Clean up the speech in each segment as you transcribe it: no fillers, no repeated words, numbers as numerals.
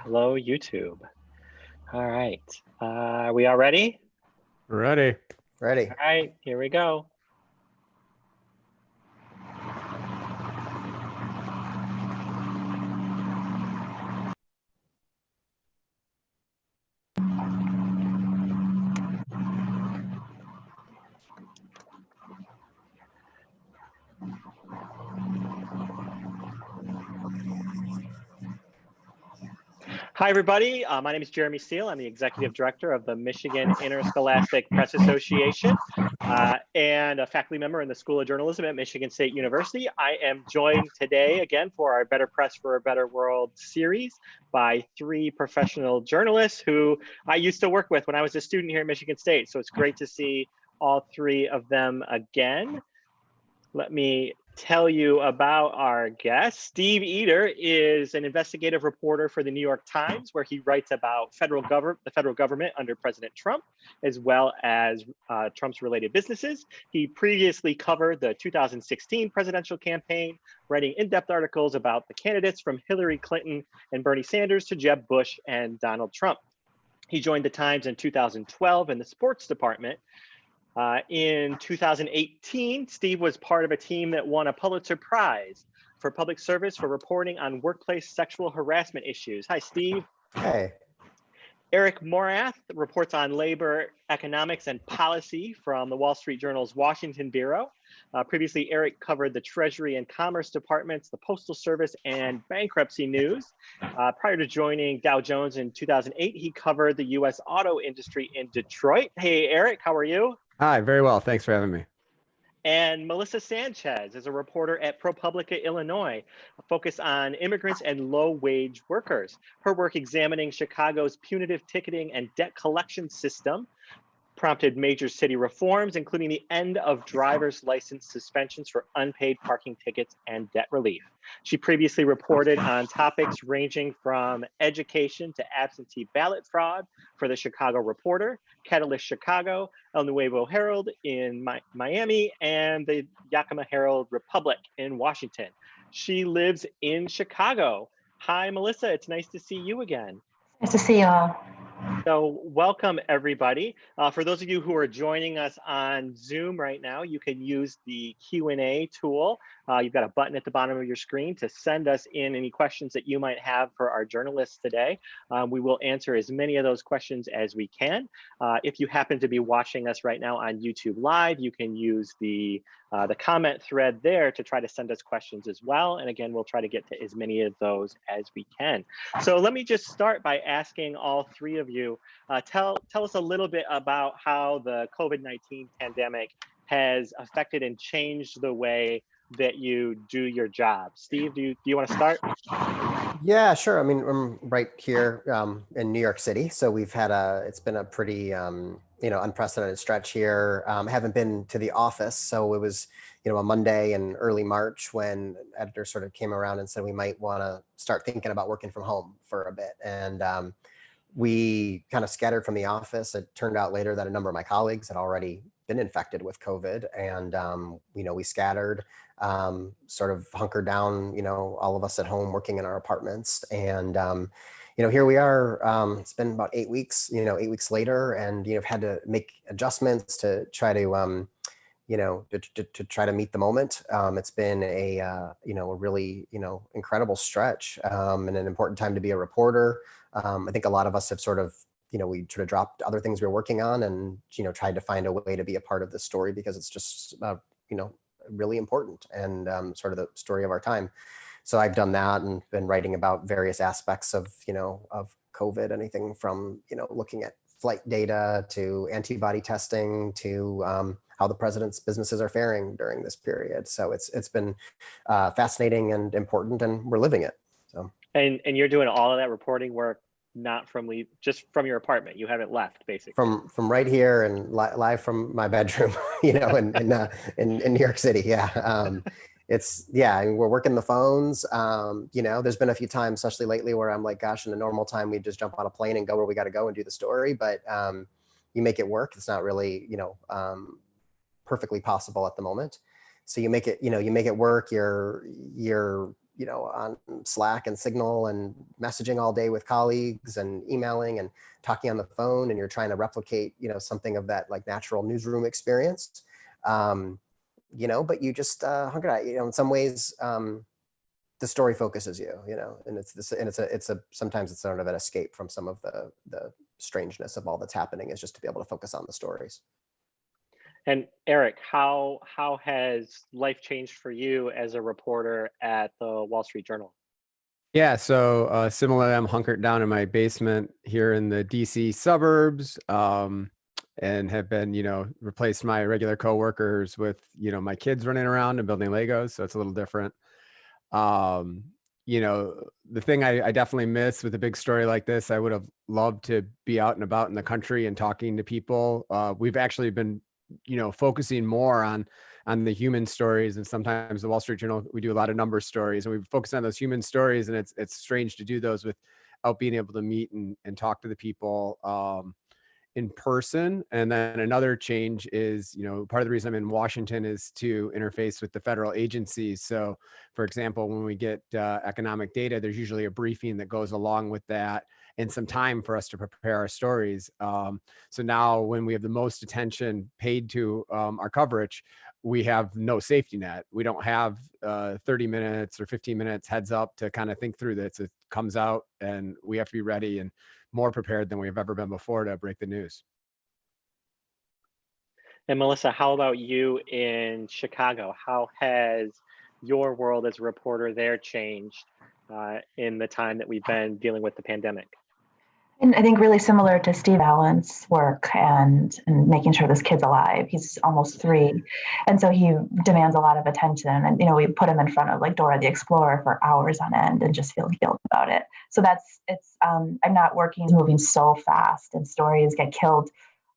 Hello, YouTube. All right. Are we all ready? Ready. Ready. All right, here we go. Hi, everybody. My name is Jeremy Steele. I'm the Executive Director of the Michigan Interscholastic Press Association and a faculty member in the School of Journalism at Michigan State University. I am joined today again for our Better Press for a Better World series by three professional journalists who I used to work with when I was a student here at Michigan State. So it's great to see all three of them again. Let me tell you about our guest. Steve Eder is an investigative reporter for the New York Times, where he writes about the federal government under President Trump, as well as Trump's related businesses. He previously covered the 2016 presidential campaign, writing in-depth articles about the candidates from Hillary Clinton and Bernie Sanders to Jeb Bush and Donald Trump. He joined the Times in 2012 in the sports department. In 2018, Steve was part of a team that won a Pulitzer Prize for public service for reporting on workplace sexual harassment issues. Hi, Steve. Hey. Eric Morath reports on labor, economics, and policy from the Wall Street Journal's Washington Bureau. Previously, Eric covered the Treasury and Commerce Departments, the Postal Service, and bankruptcy news. Prior to joining Dow Jones in 2008, he covered the U.S. auto industry in Detroit. Hey, Eric, how are you? Hi, very well. Thanks for having me. And Melissa Sanchez is a reporter at ProPublica, Illinois, focused on immigrants and low-wage workers. Her work examining Chicago's punitive ticketing and debt collection system prompted major city reforms, including the end of driver's license suspensions for unpaid parking tickets and debt relief. She previously reported on topics ranging from education to absentee ballot fraud for the Chicago Reporter, Catalyst Chicago, El Nuevo Herald in Miami, and the Yakima Herald Republic in Washington. She lives in Chicago. Hi, Melissa. It's nice to see you again. Nice to see you all. So welcome, everybody. For those of you who are joining us on Zoom right now, you can use the Q&A tool. You've got a button at the bottom of your screen to send us in any questions that you might have for our journalists today. We will answer as many of those questions as we can. If you happen to be watching us right now on YouTube Live, you can use the comment thread there to try to send us questions as well. And again, we'll try to get to as many of those as we can. So let me just start by asking all three of you, tell us a little bit about how the COVID-19 pandemic has affected and changed the way that you do your job. Steve, do you want to start? Yeah, sure. I mean, I'm right here in New York City. So we've had it's been a pretty, unprecedented stretch here. I haven't been to the office. So it was, a Monday in early March when editors sort of came around and said we might want to start thinking about working from home for a bit. And we kind of scattered from the office. It turned out later that a number of my colleagues had already been infected with COVID, and we scattered, sort of hunkered down, all of us at home working in our apartments, and here we are. It's been about 8 weeks, 8 weeks later, and I've had to make adjustments to try to to try to meet the moment. It's been a really incredible stretch, and an important time to be a reporter. I think a lot of us have sort of we sort of dropped other things we were working on and, tried to find a way to be a part of this story because it's just, really important and sort of the story of our time. So I've done that and been writing about various aspects of, of COVID, anything from, looking at flight data to antibody testing to how the president's businesses are faring during this period. So it's been fascinating and important, and we're living it. So. And you're doing all of that reporting work not just from your apartment. You haven't left, basically. From right here and live from my bedroom, in New York City. Yeah. We're working the phones. There's been a few times, especially lately, where I'm like, gosh, in a normal time, we just jump on a plane and go where we got to go and do the story. But you make it work. It's not really, perfectly possible at the moment. So you make it, you make it work. You're on Slack and Signal and messaging all day with colleagues and emailing and talking on the phone, and you're trying to replicate, something of that like natural newsroom experience. But you just hunker out, in some ways, the story focuses you, and sometimes it's sort of an escape from some of the strangeness of all that's happening, is just to be able to focus on the stories. And Eric, how has life changed for you as a reporter at the Wall Street Journal? Yeah, so similarly, I'm hunkered down in my basement here in the DC suburbs, and have been, replaced my regular coworkers with, my kids running around and building Legos. So it's a little different. The thing I definitely miss with a big story like this, I would have loved to be out and about in the country and talking to people. We've actually been, focusing more on the human stories, and sometimes the Wall Street Journal, we do a lot of number stories, and we focus on those human stories, and it's strange to do those without being able to meet and talk to the people in person. And then another change is, part of the reason I'm in Washington is to interface with the federal agencies. So for example, when we get economic data, there's usually a briefing that goes along with that and some time for us to prepare our stories. So now when we have the most attention paid to our coverage, we have no safety net. We don't have 30 minutes or 15 minutes heads up to kind of think through this. It comes out and we have to be ready and more prepared than we've ever been before to break the news. And Melissa, how about you in Chicago? How has your world as a reporter there changed in the time that we've been dealing with the pandemic? And I think really similar to Steve Allen's work and making sure this kid's alive. He's almost 3. And so he demands a lot of attention. And, we put him in front of like Dora the Explorer for hours on end and just feel guilt about it. So I'm not working, moving so fast, and stories get killed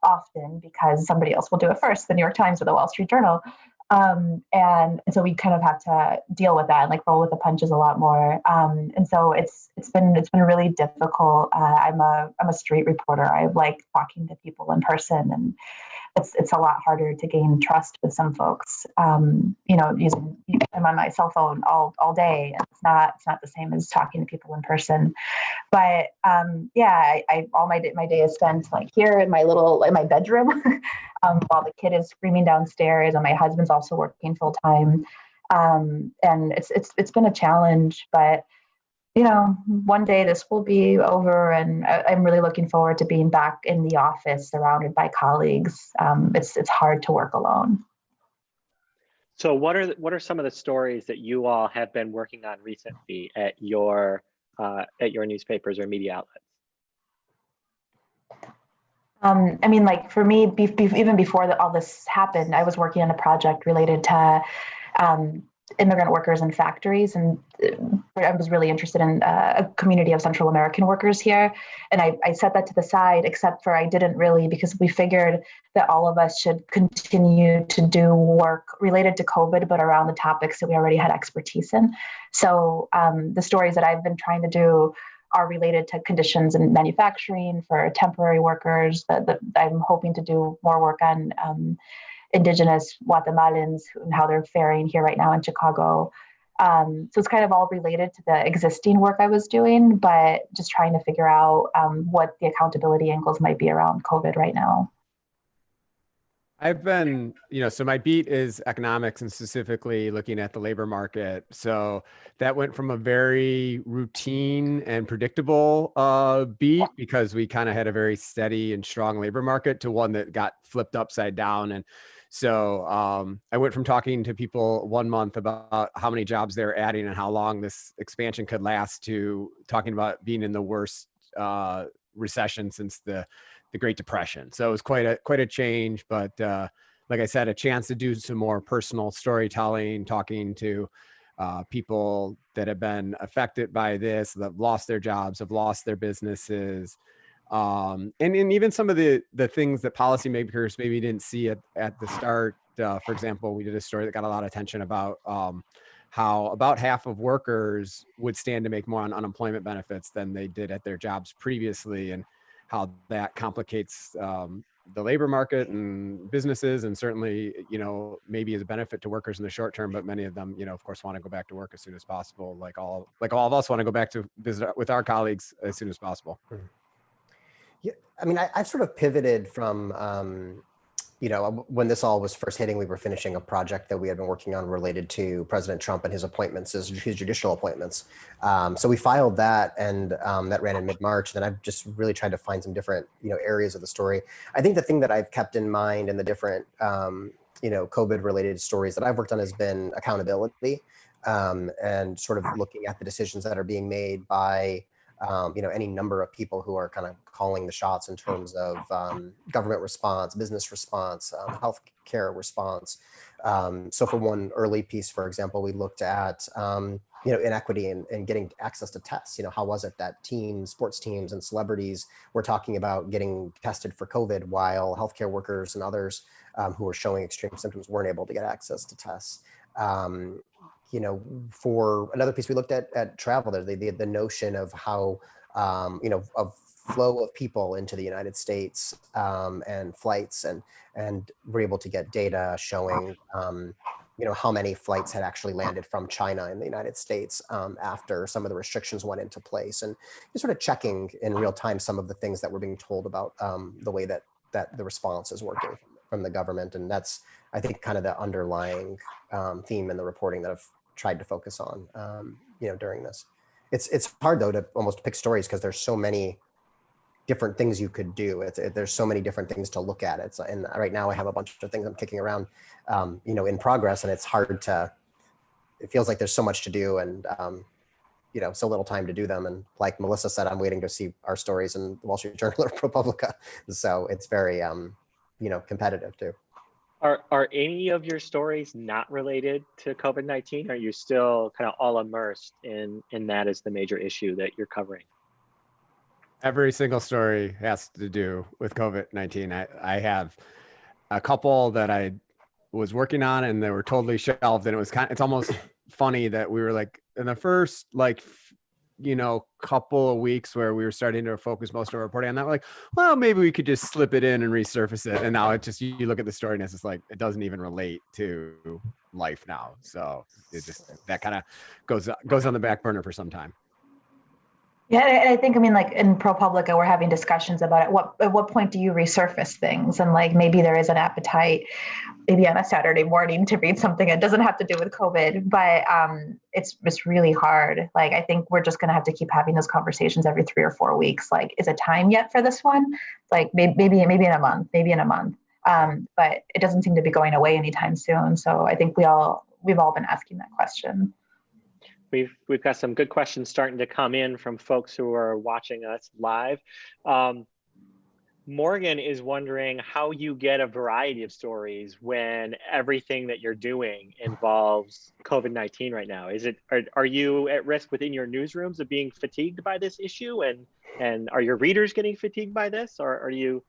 often because somebody else will do it first, the New York Times or the Wall Street Journal. And so we kind of have to deal with that and like roll with the punches a lot more. And so it's been really difficult. I'm a street reporter. I like talking to people in person, and it's a lot harder to gain trust with some folks. I'm on my cell phone all day, and it's not the same as talking to people in person. But all my day is spent like here in my bedroom, while the kid is screaming downstairs, and my husband's also working full time. And it's been a challenge, but one day this will be over, and I'm really looking forward to being back in the office surrounded by colleagues. It's hard to work alone. So what are some of the stories that you all have been working on recently at your newspapers or media outlets? Like for me, even before all this happened, I was working on a project related to immigrant workers in factories, and I was really interested in a community of Central American workers here. And I set that to the side, except for I didn't really, because we figured that all of us should continue to do work related to COVID, but around the topics that we already had expertise in. So the stories that I've been trying to do are related to conditions in manufacturing for temporary workers. That I'm hoping to do more work on Indigenous Guatemalans and how they're faring here right now in Chicago. So it's kind of all related to the existing work I was doing, but just trying to figure out what the accountability angles might be around COVID right now. I've been, so my beat is economics and specifically looking at the labor market. So that went from a very routine and predictable beat, because we kind of had a very steady and strong labor market, to one that got flipped upside down. And so I went from talking to people 1 month about how many jobs they're adding and how long this expansion could last, to talking about being in the worst recession since the Great Depression. So it was quite a change, but like I said, a chance to do some more personal storytelling, talking to people that have been affected by this, that have lost their jobs, have lost their businesses. And even some of the things that policymakers maybe didn't see at the start. For example, we did a story that got a lot of attention about how about half of workers would stand to make more on unemployment benefits than they did at their jobs previously, and how that complicates the labor market and businesses, and certainly, maybe as a benefit to workers in the short term, but many of them, of course, want to go back to work as soon as possible. Like all of us want to go back to visit with our colleagues as soon as possible. Yeah, I mean, I've sort of pivoted from, when this all was first hitting, we were finishing a project that we had been working on related to President Trump and his appointments, his judicial appointments. So we filed that, and that ran in mid-March. Then I've just really tried to find some different, areas of the story. I think the thing that I've kept in mind in the different, COVID-related stories that I've worked on has been accountability, and sort of looking at the decisions that are being made by any number of people who are kind of calling the shots in terms of government response, business response, healthcare response. So for one early piece, for example, we looked at inequity and getting access to tests. How was it that sports teams and celebrities were talking about getting tested for COVID while healthcare workers and others who were showing extreme symptoms weren't able to get access to tests? For another piece, we looked at travel. The notion of how, of flow of people into the United States and flights, and we're able to get data showing, how many flights had actually landed from China in the United States after some of the restrictions went into place, and sort of checking in real time some of the things that we're being told about the way that the response is working from the government. And that's, I think, kind of the underlying theme in the reporting that I've tried to focus on, during this. It's hard though to almost pick stories because there's so many different things you could do. There's so many different things to look at. And right now I have a bunch of things I'm kicking around, in progress, and it's hard to. It feels like there's so much to do, and so little time to do them. And like Melissa said, I'm waiting to see our stories in the Wall Street Journal or ProPublica. So it's very, competitive too. Are any of your stories not related to COVID-19? Are you still kind of all immersed in that as the major issue that you're covering? Every single story has to do with COVID-19. I have a couple that I was working on and they were totally shelved, and it's almost funny that we were like in the first couple of weeks where we were starting to focus most of our reporting on that, like, well, maybe we could just slip it in and resurface it. And now you look at the story and it's just like, it doesn't even relate to life now. So it just, that kind of goes on the back burner for some time. Yeah, and I think, like in ProPublica, we're having discussions about at what point do you resurface things? And like, maybe there is an appetite, maybe on a Saturday morning to read something that doesn't have to do with COVID, but it's really hard. Like, I think we're just going to have to keep having those conversations every 3 or 4 weeks. Like, is it time yet for this one? Like maybe in a month, but it doesn't seem to be going away anytime soon. So I think we've all been asking that question. We've got some good questions starting to come in from folks who are watching us live. Morgan is wondering how you get a variety of stories when everything that you're doing involves COVID-19 right now. Are you at risk within your newsrooms of being fatigued by this issue, and are your readers getting fatigued by this, or are you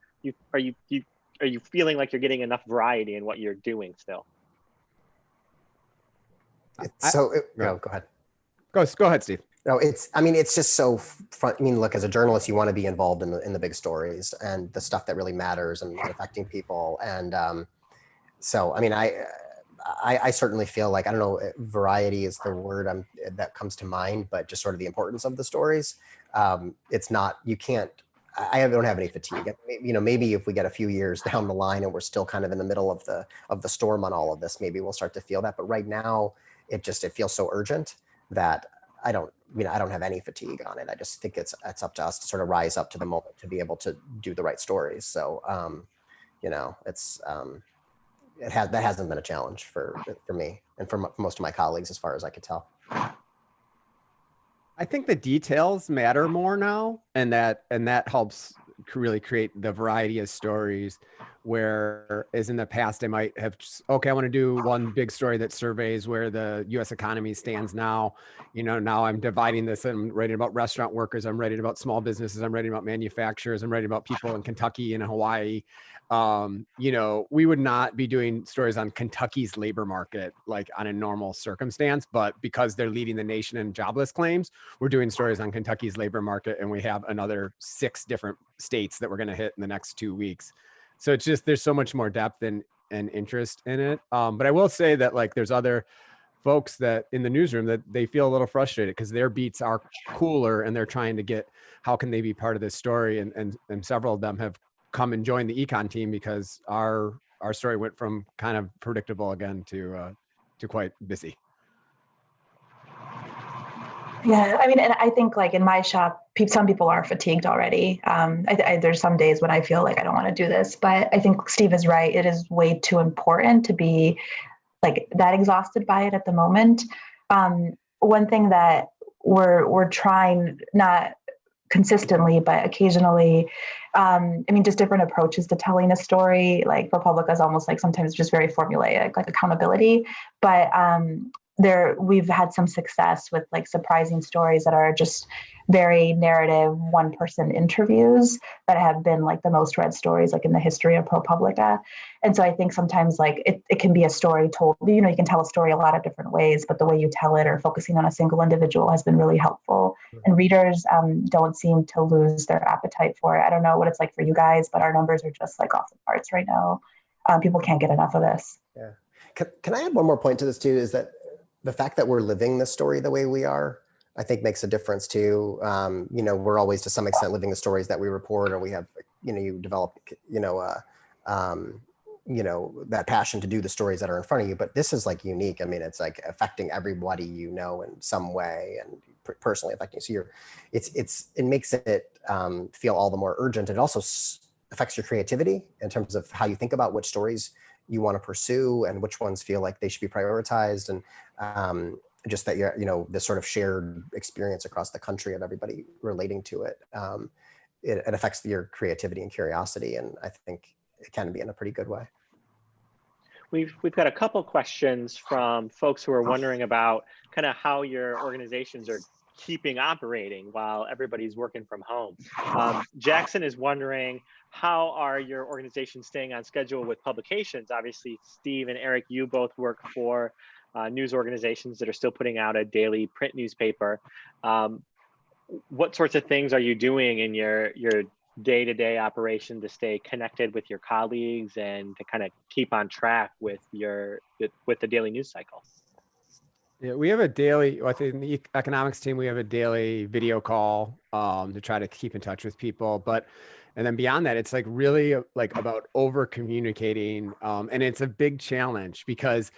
feeling like you're getting enough variety in what you're doing still? Go ahead. Go ahead, Steve. No, it's just so fun. Look, as a journalist, you want to be involved in the big stories and the stuff that really matters and affecting people. And so, I certainly feel like, I don't know, variety is the word that comes to mind, but just sort of the importance of the stories. It's not, you can't, I don't have any fatigue. Maybe if we get a few years down the line and we're still kind of in the middle of the storm on all of this, maybe we'll start to feel that. But right now, it feels so urgent that I don't have any fatigue on it. I just think it's up to us to sort of rise up to the moment to be able to do the right stories. So, that hasn't been a challenge for me and for most of my colleagues, as far as I could tell. I think the details matter more now, and that helps really create the variety of stories. Whereas in the past, I might have I want to do one big story that surveys where the U.S. economy stands now. Now I'm dividing this. I'm writing about restaurant workers. I'm writing about small businesses. I'm writing about manufacturers. I'm writing about people in Kentucky and Hawaii. We would not be doing stories on Kentucky's labor market like on a normal circumstance, but because they're leading the nation in jobless claims, we're doing stories on Kentucky's labor market, and we have another 6 different states that we're going to hit in the next 2 weeks. So it's just, there's so much more depth and interest in it. But I will say that like there's other folks that in the newsroom that they feel a little frustrated because their beats are cooler and they're trying to get, how can they be part of this story? And several of them have come and joined the econ team because our story went from kind of predictable again to quite busy. Yeah, I mean, and I think like in my shop, some people are fatigued already. There's some days when I feel like I don't want to do this, but I think Steve is right. It is way too important to be like that exhausted by it at the moment. One thing that we're trying, not consistently, but occasionally, I mean, just different approaches to telling a story. Like ProPublica is almost like sometimes just very formulaic, like accountability, but we've had some success with like surprising stories that are just very narrative, one-person interviews that have been like the most read stories like in the history of ProPublica. And so I think sometimes like it can be a story told, you know, you can tell a story a lot of different ways, but the way you tell it or focusing on a single individual has been really helpful. And readers don't seem to lose their appetite for it. I don't know what it's like for you guys, but our numbers are just like off the charts right now. People can't get enough of this. Yeah. Can I add one more point to this too, is that the fact that we're living this story the way we are, I think makes a difference too. You know, we're always to some extent living the stories that we report, or we have, you know, you develop, that passion to do the stories that are in front of you. But this is like unique. I mean, it's like affecting everybody, you know, in some way, and personally affecting you. So it makes it feel all the more urgent. It also affects your creativity in terms of how you think about which stories you want to pursue and which ones feel like they should be prioritized. And just that you're, you know, this sort of shared experience across the country of everybody relating to it. It affects your creativity and curiosity. And I think it can be in a pretty good way. We've got a couple questions from folks who are wondering about kind of how your organizations are keeping operating while everybody's working from home. Jackson is wondering, how are your organizations staying on schedule with publications? Obviously, Steve and Eric, you both work for news organizations that are still putting out a daily print newspaper. What sorts of things are you doing in your day-to-day operation to stay connected with your colleagues and to kind of keep on track with the daily news cycle? Yeah, we have a daily, I think in the economics team, we have a daily video call to try to keep in touch with people. And then beyond that, it's like really like about over communicating. And it's a big challenge because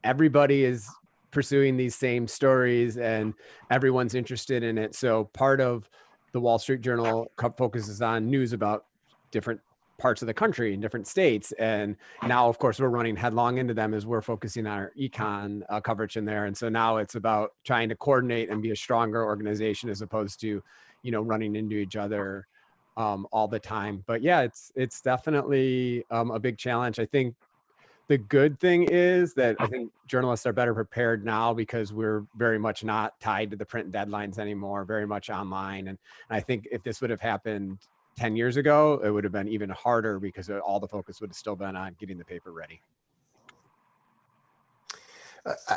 everybody is pursuing these same stories and everyone's interested in it. So part of the Wall Street Journal focuses on news about different parts of the country in different states. And now, of course, we're running headlong into them as we're focusing on our econ coverage in there. And so now it's about trying to coordinate and be a stronger organization as opposed to, you know, running into each other all the time. But yeah, it's definitely a big challenge. I think the good thing is that I think journalists are better prepared now because we're very much not tied to the print deadlines anymore, very much online. And I think if this would have happened 10 years ago, it would have been even harder because all the focus would have still been on getting the paper ready.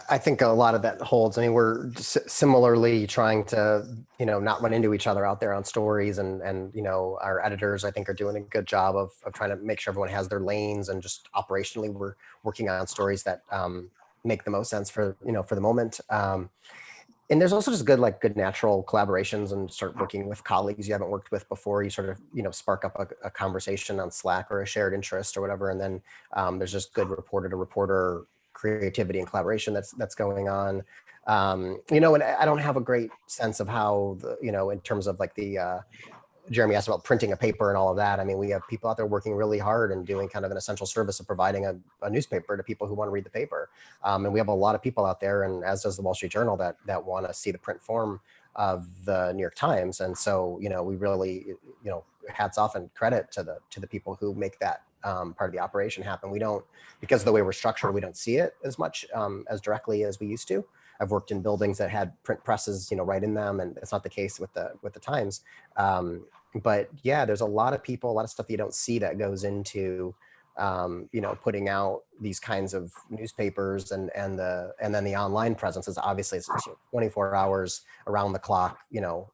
I think a lot of that holds. I mean, we're similarly trying to, you know, not run into each other out there on stories, and you know, our editors, I think, are doing a good job of trying to make sure everyone has their lanes, and just operationally, we're working on stories that make the most sense for, you know, for the moment. And there's also just good natural collaborations, and start working with colleagues you haven't worked with before. You sort of, you know, spark up a conversation on Slack or a shared interest or whatever. And then there's just good reporter to reporter creativity and collaboration that's going on. You know, and I don't have a great sense of how you know, in terms of like Jeremy asked about printing a paper and all of that. I mean, we have people out there working really hard and doing kind of an essential service of providing a newspaper to people who want to read the paper. And we have a lot of people out there, and as does the Wall Street Journal, that want to see the print form of the New York Times. And so, you know, we really, you know, hats off and credit to the people who make that part of the operation happen. We don't, because of the way we're structured, we don't see it as much as directly as we used to. I've worked in buildings that had print presses, you know, right in them, and it's not the case with the Times. But yeah, there's a lot of people, a lot of stuff that you don't see that goes into, you know, putting out these kinds of newspapers, and then the online presence is obviously it's 24 hours around the clock, you know,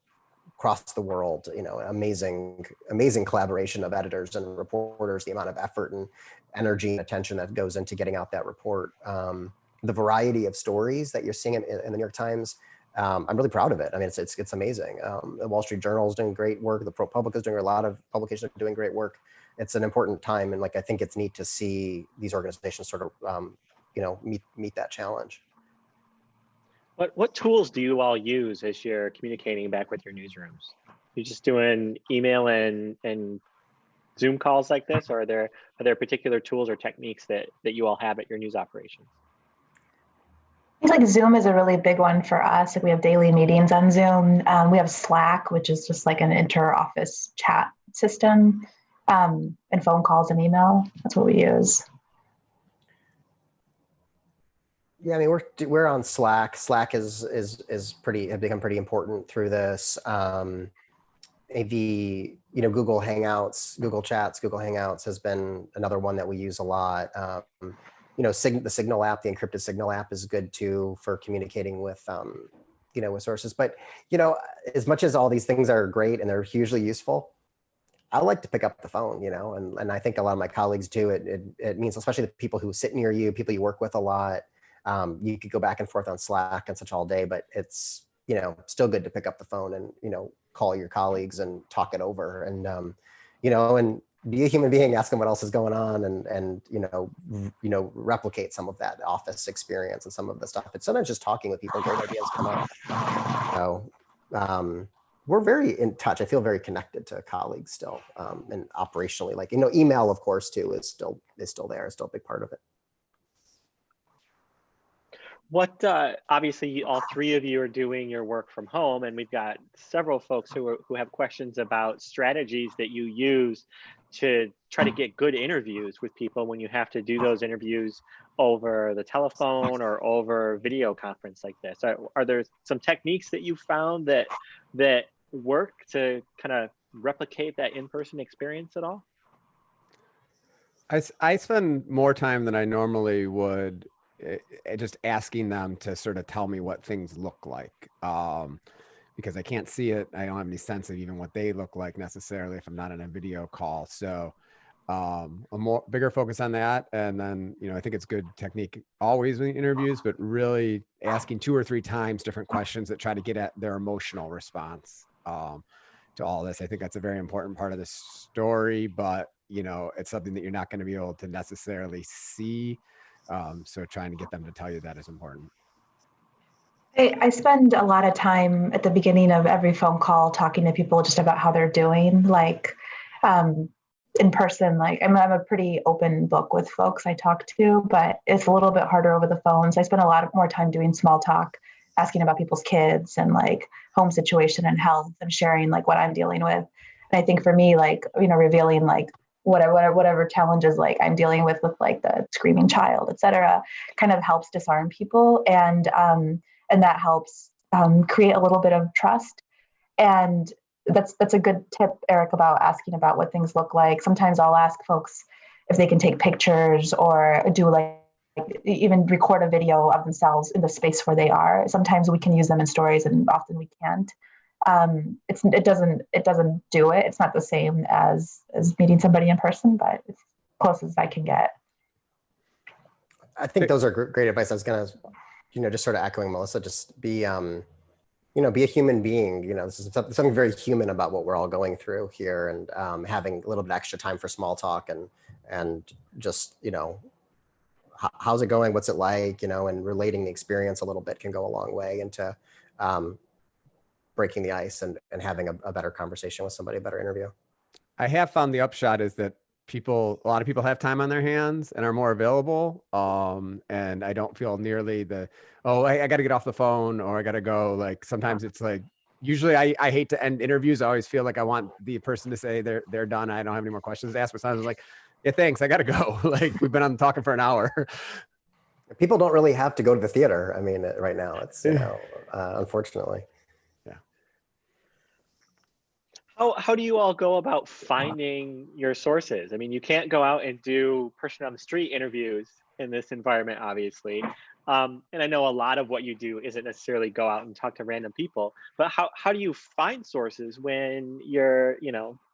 across the world, amazing collaboration of editors and reporters, the amount of effort and energy and attention that goes into getting out that report. The variety of stories that you're seeing in the New York Times, I'm really proud of it. I mean, it's amazing. The Wall Street Journal is doing great work. The ProPublica is doing a lot of publications are doing great work. It's an important time, and I think it's neat to see these organizations sort of meet that challenge. What tools do you all use as you're communicating back with your newsrooms? You're just doing email and Zoom calls like this, or are there particular tools or techniques that you all have at your news operations? I think Zoom is a really big one for us. We have daily meetings on Zoom. We have Slack, which is just like an inter-office chat system, and phone calls and email. That's what we use. Yeah, I mean, we're on Slack. Slack has become pretty important through this. Google Hangouts, Google Chats, Google Hangouts has been another one that we use a lot. The Signal app, the encrypted Signal app, is good too for communicating with with sources. But as much as all these things are great and they're hugely useful, I like to pick up the phone, and I think a lot of my colleagues do. It means, especially the people who sit near you, people you work with a lot. You could go back and forth on Slack and such all day, but it's, still good to pick up the phone and, call your colleagues and talk it over and, and be a human being, ask them what else is going on and replicate some of that office experience and some of the stuff. It's sometimes just talking with people, great ideas come up. So we're very in touch. I feel very connected to colleagues still, and operationally, email, of course, too, is still there. It's still a big part of it. What obviously all three of you are doing your work from home, and we've got several folks who have questions about strategies that you use to try to get good interviews with people when you have to do those interviews over the telephone or over video conference like this. Are there some techniques that you found that work to kind of replicate that in-person experience at all? I spend more time than I normally would just asking them to sort of tell me what things look like, because I can't see it. I don't have any sense of even what they look like necessarily if I'm not in a video call. So a bigger focus on that. And then, I think it's good technique always in interviews, but really asking 2 or 3 times different questions that try to get at their emotional response to all this. I think that's a very important part of the story, but it's something that you're not going to be able to necessarily see. So trying to get them to tell you that is important. I spend a lot of time at the beginning of every phone call talking to people just about how they're doing, in person. I'm a pretty open book with folks I talk to, but it's a little bit harder over the phone. So I spend a lot more time doing small talk, asking about people's kids and home situation and health, and sharing what I'm dealing with. And I think for me, revealing whatever challenges I'm dealing with the screaming child, et cetera, kind of helps disarm people. And that helps create a little bit of trust. And that's a good tip, Eric, about asking about what things look like. Sometimes I'll ask folks if they can take pictures or do even record a video of themselves in the space where they are. Sometimes we can use them in stories and often we can't. It doesn't do it. It's not the same as meeting somebody in person, but it's close as I can get. I think those are great advice. I was gonna, just sort of echoing Melissa, just be, be a human being. This is something very human about what we're all going through here, and having a little bit extra time for small talk and just, how's it going? What's it like? And relating the experience a little bit can go a long way into breaking the ice and having a better conversation with somebody, a better interview. I have found the upshot is that a lot of people have time on their hands and are more available. And I don't feel nearly I got to get off the phone or I got to go. Sometimes it's usually I hate to end interviews. I always feel like I want the person to say they're done. I don't have any more questions to ask, but sometimes I'm yeah, thanks. I got to go. We've been on talking for an hour. People don't really have to go to the theater. I mean, right now it's, unfortunately. How do you all go about finding your sources? I mean, you can't go out and do person on the street interviews in this environment, obviously. And I know a lot of what you do isn't necessarily go out and talk to random people, but how do you find sources when you're,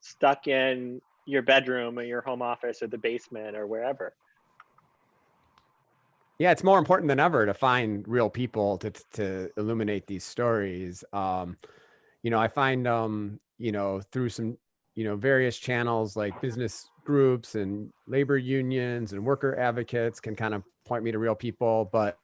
stuck in your bedroom or your home office or the basement or wherever? Yeah, it's more important than ever to find real people to illuminate these stories. I find through some various channels like business groups and labor unions and worker advocates can kind of point me to real people, but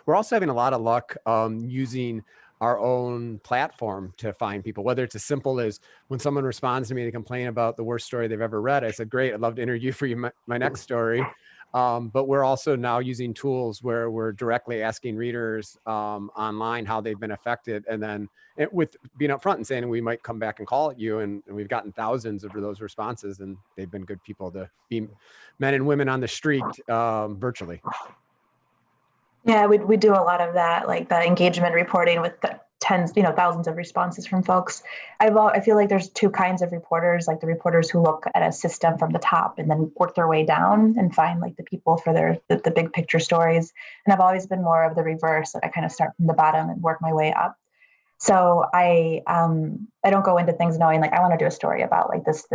we're also having a lot of luck using our own platform to find people, whether it's as simple as when someone responds to me to complain about the worst story they've ever read. I said, great, I'd love to interview for you my next story. But we're also now using tools where we're directly asking readers online how they've been affected. And then with being upfront and saying we might come back and call at you. And we've gotten thousands of those responses, and they've been good people to be men and women on the street virtually. Yeah, we do a lot of that, like the engagement reporting with the tens, thousands of responses from folks. I feel like there's two kinds of reporters, like the reporters who look at a system from the top and then work their way down and find like the people for the big picture stories. And I've always been more of the reverse, that I kind of start from the bottom and work my way up. So I don't go into things knowing like I want to do a story about like this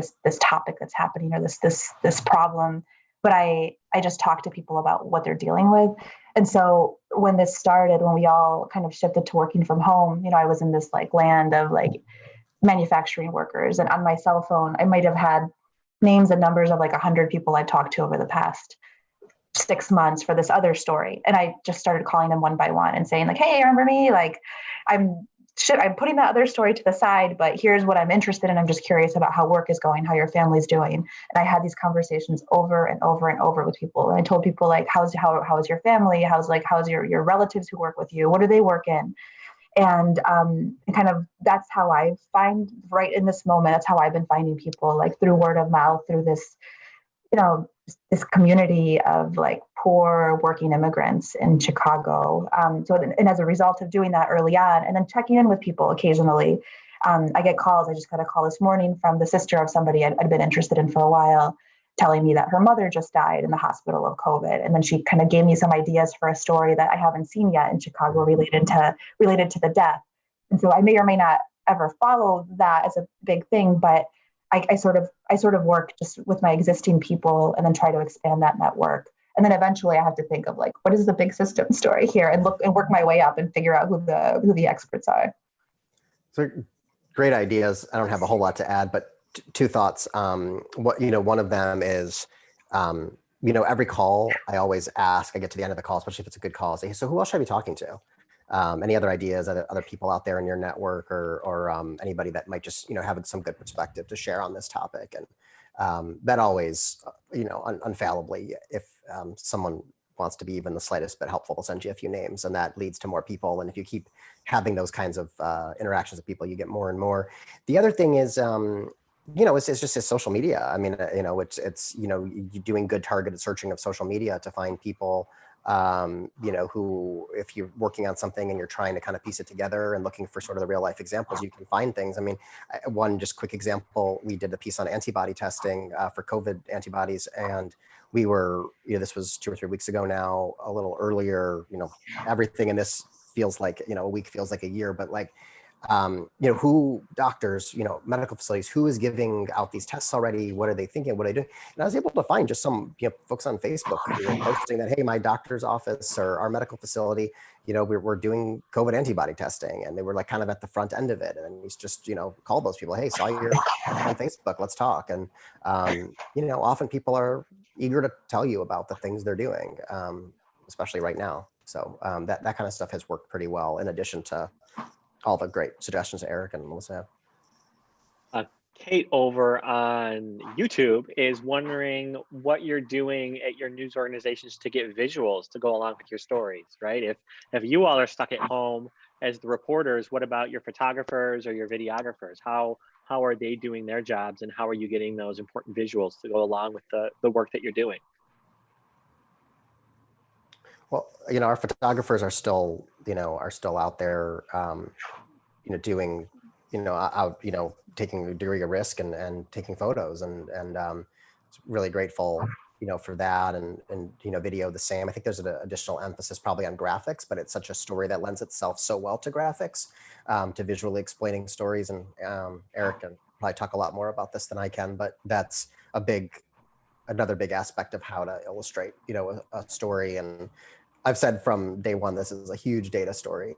topic that's happening or this problem, but I just talk to people about what they're dealing with. And so when this started, when we all kind of shifted to working from home, I was in this like land of like manufacturing workers, and on my cell phone I might have had names and numbers of like 100 people I talked to over the past 6 months for this other story. And I just started calling them one by one and saying like, hey, remember me? Like I'm putting that other story to the side, but here's what I'm interested in. I'm just curious about how work is going, how your family's doing. And I had these conversations over and over and over with people. And I told people like, how is your family? How's your relatives who work with you? What do they work in? And kind of that's how I find right in this moment. That's how I've been finding people, like through word of mouth, through this, this community of like poor working immigrants in Chicago. And as a result of doing that early on and then checking in with people occasionally, I get calls. I just got a call this morning from the sister of somebody I'd been interested in for a while, telling me that her mother just died in the hospital of COVID. And then she kind of gave me some ideas for a story that I haven't seen yet in Chicago related to the death. And so I may or may not ever follow that as a big thing, but I sort of work just with my existing people and then try to expand that network. And then eventually I have to think of like, what is the big system story here, and look and work my way up and figure out who the experts are. So great ideas. I don't have a whole lot to add, but two thoughts. One of them is, every call I always ask, I get to the end of the call, especially if it's a good call, I say, so who else should I be talking to? Any other ideas, other people out there in your network or anybody that might just, have some good perspective to share on this topic. And that always, unfallibly, if someone wants to be even the slightest bit helpful, they'll send you a few names, and that leads to more people. And if you keep having those kinds of interactions with people, you get more and more. The other thing is, it's just social media. I mean, it's you're doing good targeted searching of social media to find people, who, if you're working on something and you're trying to kind of piece it together and looking for sort of the real life examples, you can find things. I mean, one just quick example, we did a piece on antibody testing for COVID antibodies, and we were, this was 2 or 3 weeks ago now, a little earlier, everything in this feels like, a week feels like a year, but like, who doctors, medical facilities, who is giving out these tests already? What are they thinking? What are they doing? And I was able to find just some folks on Facebook who were posting that, hey, my doctor's office or our medical facility, we're doing COVID antibody testing, and they were like kind of at the front end of it. And he's just, called those people, hey, saw your on Facebook, let's talk. And, often people are eager to tell you about the things they're doing, especially right now. So that kind of stuff has worked pretty well, in addition to all the great suggestions that Eric and Melissa have. Kate over on YouTube is wondering what you're doing at your news organizations to get visuals to go along with your stories, right? If you all are stuck at home as the reporters, what about your photographers or your videographers? How are they doing their jobs, and how are you getting those important visuals to go along with the work that you're doing? Well, our photographers are still out there, doing, taking a degree of risk and taking photos, and really grateful, for that, and video the same. I think there's an additional emphasis probably on graphics, but it's such a story that lends itself so well to graphics, to visually explaining stories. And Eric can probably talk a lot more about this than I can, but that's another big aspect of how to illustrate, a story. And I've said from day one, this is a huge data story.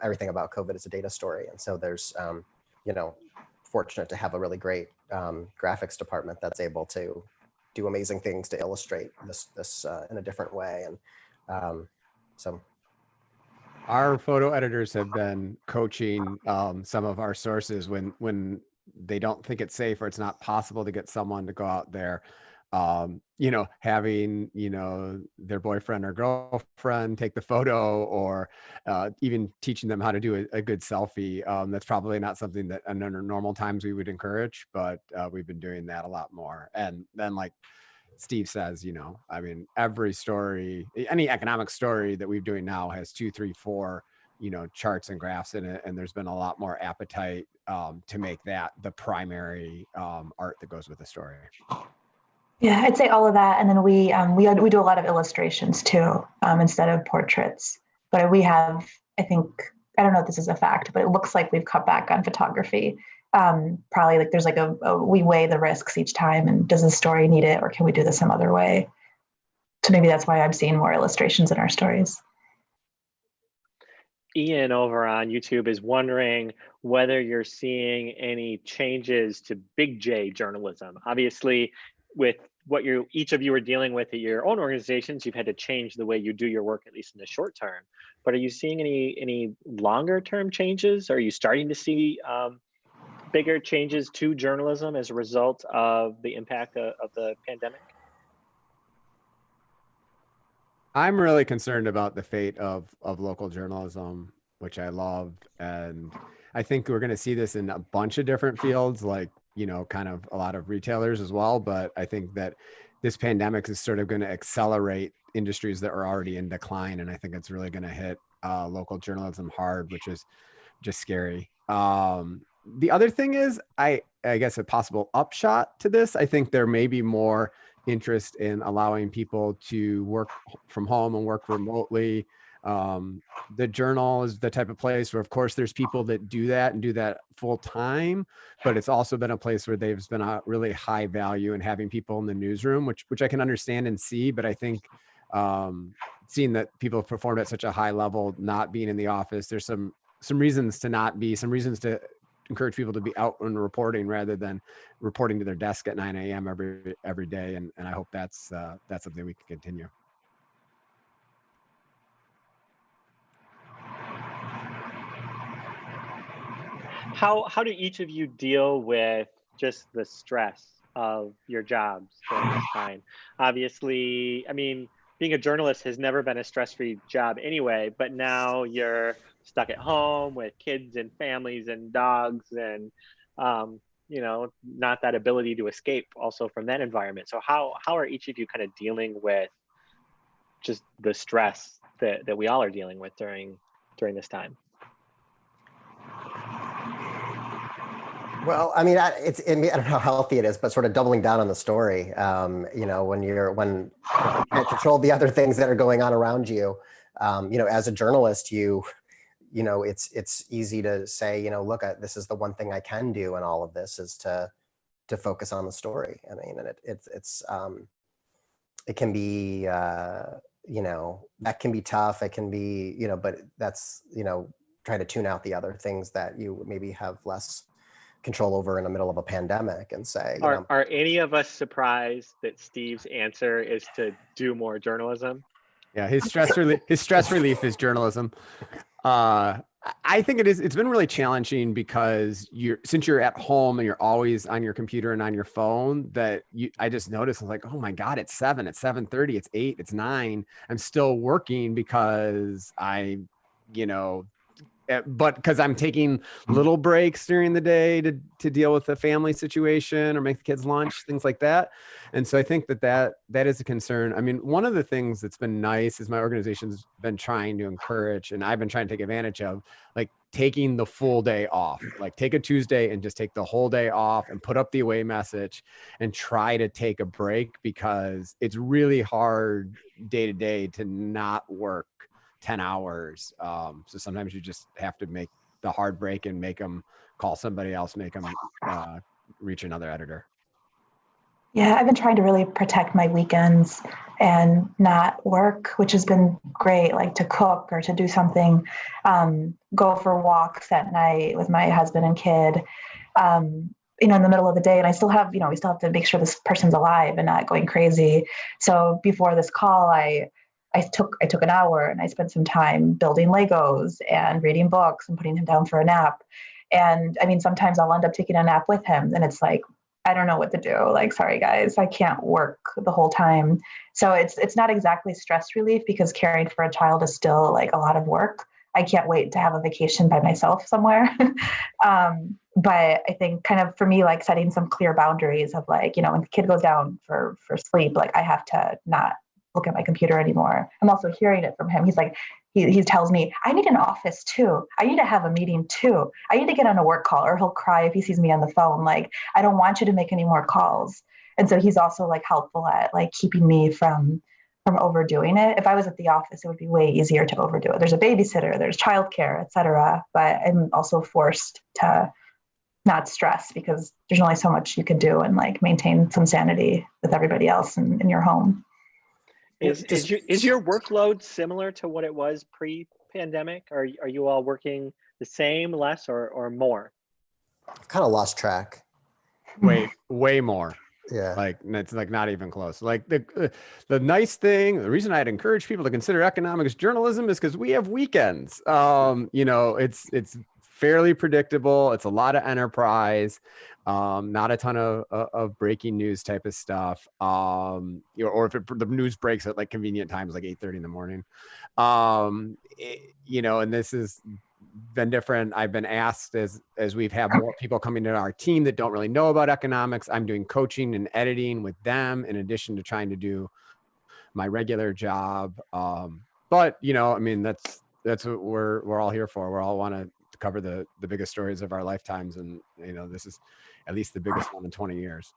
Everything about COVID is a data story. And so there's, fortunate to have a really great graphics department that's able to do amazing things to illustrate this in a different way. And so. Our photo editors have been coaching some of our sources when they don't think it's safe or it's not possible to get someone to go out there, having, their boyfriend or girlfriend take the photo, or even teaching them how to do a good selfie. That's probably not something that under normal times we would encourage, but we've been doing that a lot more. And then, like Steve says, every story, any economic story that we're doing now has 2, 3, 4, charts and graphs in it. And there's been a lot more appetite to make that the primary art that goes with the story. Yeah, I'd say all of that, and then we do a lot of illustrations too, instead of portraits. But we have, I don't know if this is a fact, but it looks like we've cut back on photography. Probably like there's like we weigh the risks each time, and does the story need it, or can we do this some other way? So maybe that's why I'm seeing more illustrations in our stories. Ian over on YouTube is wondering whether you're seeing any changes to Big J journalism. Obviously, with what each of you are dealing with at your own organizations, you've had to change the way you do your work, at least in the short term. But are you seeing any longer term changes? Are you starting to see bigger changes to journalism as a result of the impact of the pandemic? I'm really concerned about the fate of local journalism, which I love. And I think we're going to see this in a bunch of different fields, like, kind of a lot of retailers as well. But I think that this pandemic is sort of going to accelerate industries that are already in decline. And I think it's really going to hit local journalism hard, which is just scary. The other thing is, I guess a possible upshot to this, I think there may be more interest in allowing people to work from home and work remotely. The Journal is the type of place where, of course, there's people that do that and do that full time, but it's also been a place where there's been a really high value in having people in the newsroom, which I can understand and see. But I think seeing that people have performed at such a high level, not being in the office, there's some reasons to not be, some reasons to encourage people to be out and reporting rather than reporting to their desk at 9 a.m. every day. And I hope that's something we can continue. How do each of you deal with just the stress of your jobs during this time? Obviously, being a journalist has never been a stress-free job anyway, but now you're stuck at home with kids and families and dogs and, not that ability to escape also from that environment. So how are each of you kind of dealing with just the stress that we all are dealing with during this time? Well, I don't know how healthy it is, but sort of doubling down on the story, when you can't control the other things that are going on around you, as a journalist, it's easy to say, look, this is the one thing I can do in all of this is to focus on the story. And it can be, that can be tough. It can be, but that's, trying to tune out the other things that you maybe have less control over in the middle of a pandemic and say, are any of us surprised that Steve's answer is to do more journalism? Yeah, his stress relief is journalism. I think it's been really challenging because since you're at home and you're always on your computer and on your phone, I just noticed, I was like, oh my God, it's 7, it's 7:30, it's 8, it's 9. I'm still working because but because I'm taking little breaks during the day to deal with the family situation or make the kids lunch, things like that. And so I think that is a concern. One of the things that's been nice is my organization's been trying to encourage, and I've been trying to take advantage of, like, taking the full day off, like take a Tuesday and just take the whole day off and put up the away message and try to take a break, because it's really hard day to day to not work 10 hours. So sometimes you just have to make the hard break and make them call somebody else, make them reach another editor. Yeah, I've been trying to really protect my weekends and not work, which has been great, like to cook or to do something, go for walks at night with my husband and kid, in the middle of the day. And I still have, we still have to make sure this person's alive and not going crazy. So before this call, I took an hour and I spent some time building Legos and reading books and putting him down for a nap. And I mean, sometimes I'll end up taking a nap with him, and it's like, I don't know what to do. Like, sorry guys, I can't work the whole time. So it's not exactly stress relief, because caring for a child is still like a lot of work. I can't wait to have a vacation by myself somewhere. But I think kind of for me, like setting some clear boundaries of like, when the kid goes down for sleep, like I have to not look at my computer anymore. I'm also hearing it from him. He's like, he tells me, I need an office too. I need to have a meeting too. I need to get on a work call. Or he'll cry if he sees me on the phone. Like, I don't want you to make any more calls. And so he's also like helpful at like keeping me from overdoing it. If I was at the office, it would be way easier to overdo it. There's a babysitter, there's childcare, et cetera. But I'm also forced to not stress, because there's only so much you can do and like maintain some sanity with everybody else in your home. Is your workload similar to what it was pre-pandemic? Are you all working the same, less, or more? Kind of lost track. Way more. Yeah. Like it's like not even close. Like the nice thing, the reason I'd encourage people to consider economics journalism is because we have weekends. It's fairly predictable. It's a lot of enterprise, not a ton of breaking news type of stuff. Or if the news breaks at like convenient times, like 8:30 in the morning. And this has been different. I've been asked as we've had more people coming to our team that don't really know about economics. I'm doing coaching and editing with them in addition to trying to do my regular job. But that's what we're all here for. We're all want to cover the biggest stories of our lifetimes, and this is at least the biggest one in 20 years.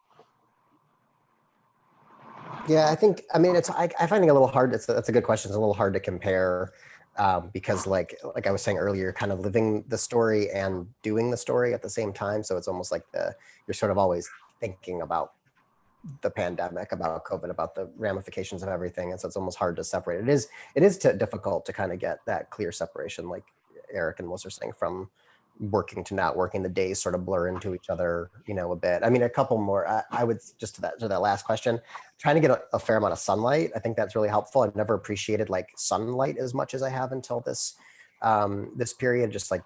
Yeah, I find it a little hard. That's a good question. It's a little hard to compare because like I was saying earlier, kind of living the story and doing the story at the same time. So it's almost like you're sort of always thinking about the pandemic, about COVID, about the ramifications of everything. And so it's almost hard to separate. It is difficult to kind of get that clear separation, like Eric and Melissa are saying, from working to not working. The days sort of blur into each other, a bit. I mean, a couple more. I would just to that last question, trying to get a fair amount of sunlight. I think that's really helpful. I've never appreciated like sunlight as much as I have until this period. Just like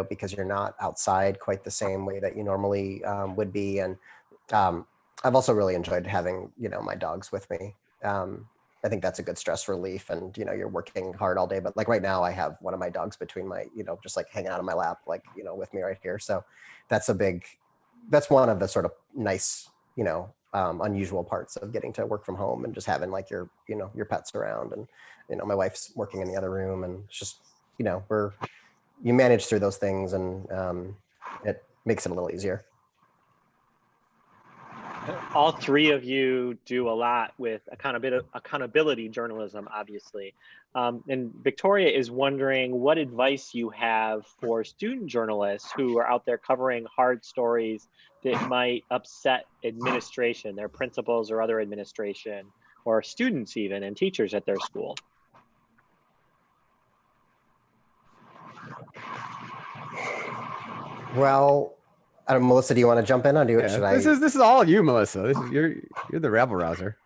because you're not outside quite the same way that you normally would be, and I've also really enjoyed having my dogs with me. I think that's a good stress relief, and you're working hard all day, but like right now I have one of my dogs between my just like hanging out on my lap, like with me right here. So that's one of the sort of nice unusual parts of getting to work from home and just having like your pets around, and my wife's working in the other room, and it's just you manage through those things, and it makes it a little easier. All three of you do a lot with accountability journalism, obviously. And Victoria is wondering what advice you have for student journalists who are out there covering hard stories that might upset administration, their principals or other administration, or students even, and teachers at their school. Well, Melissa, do you want to jump in, or should I? This is all you, Melissa. You're the rabble rouser.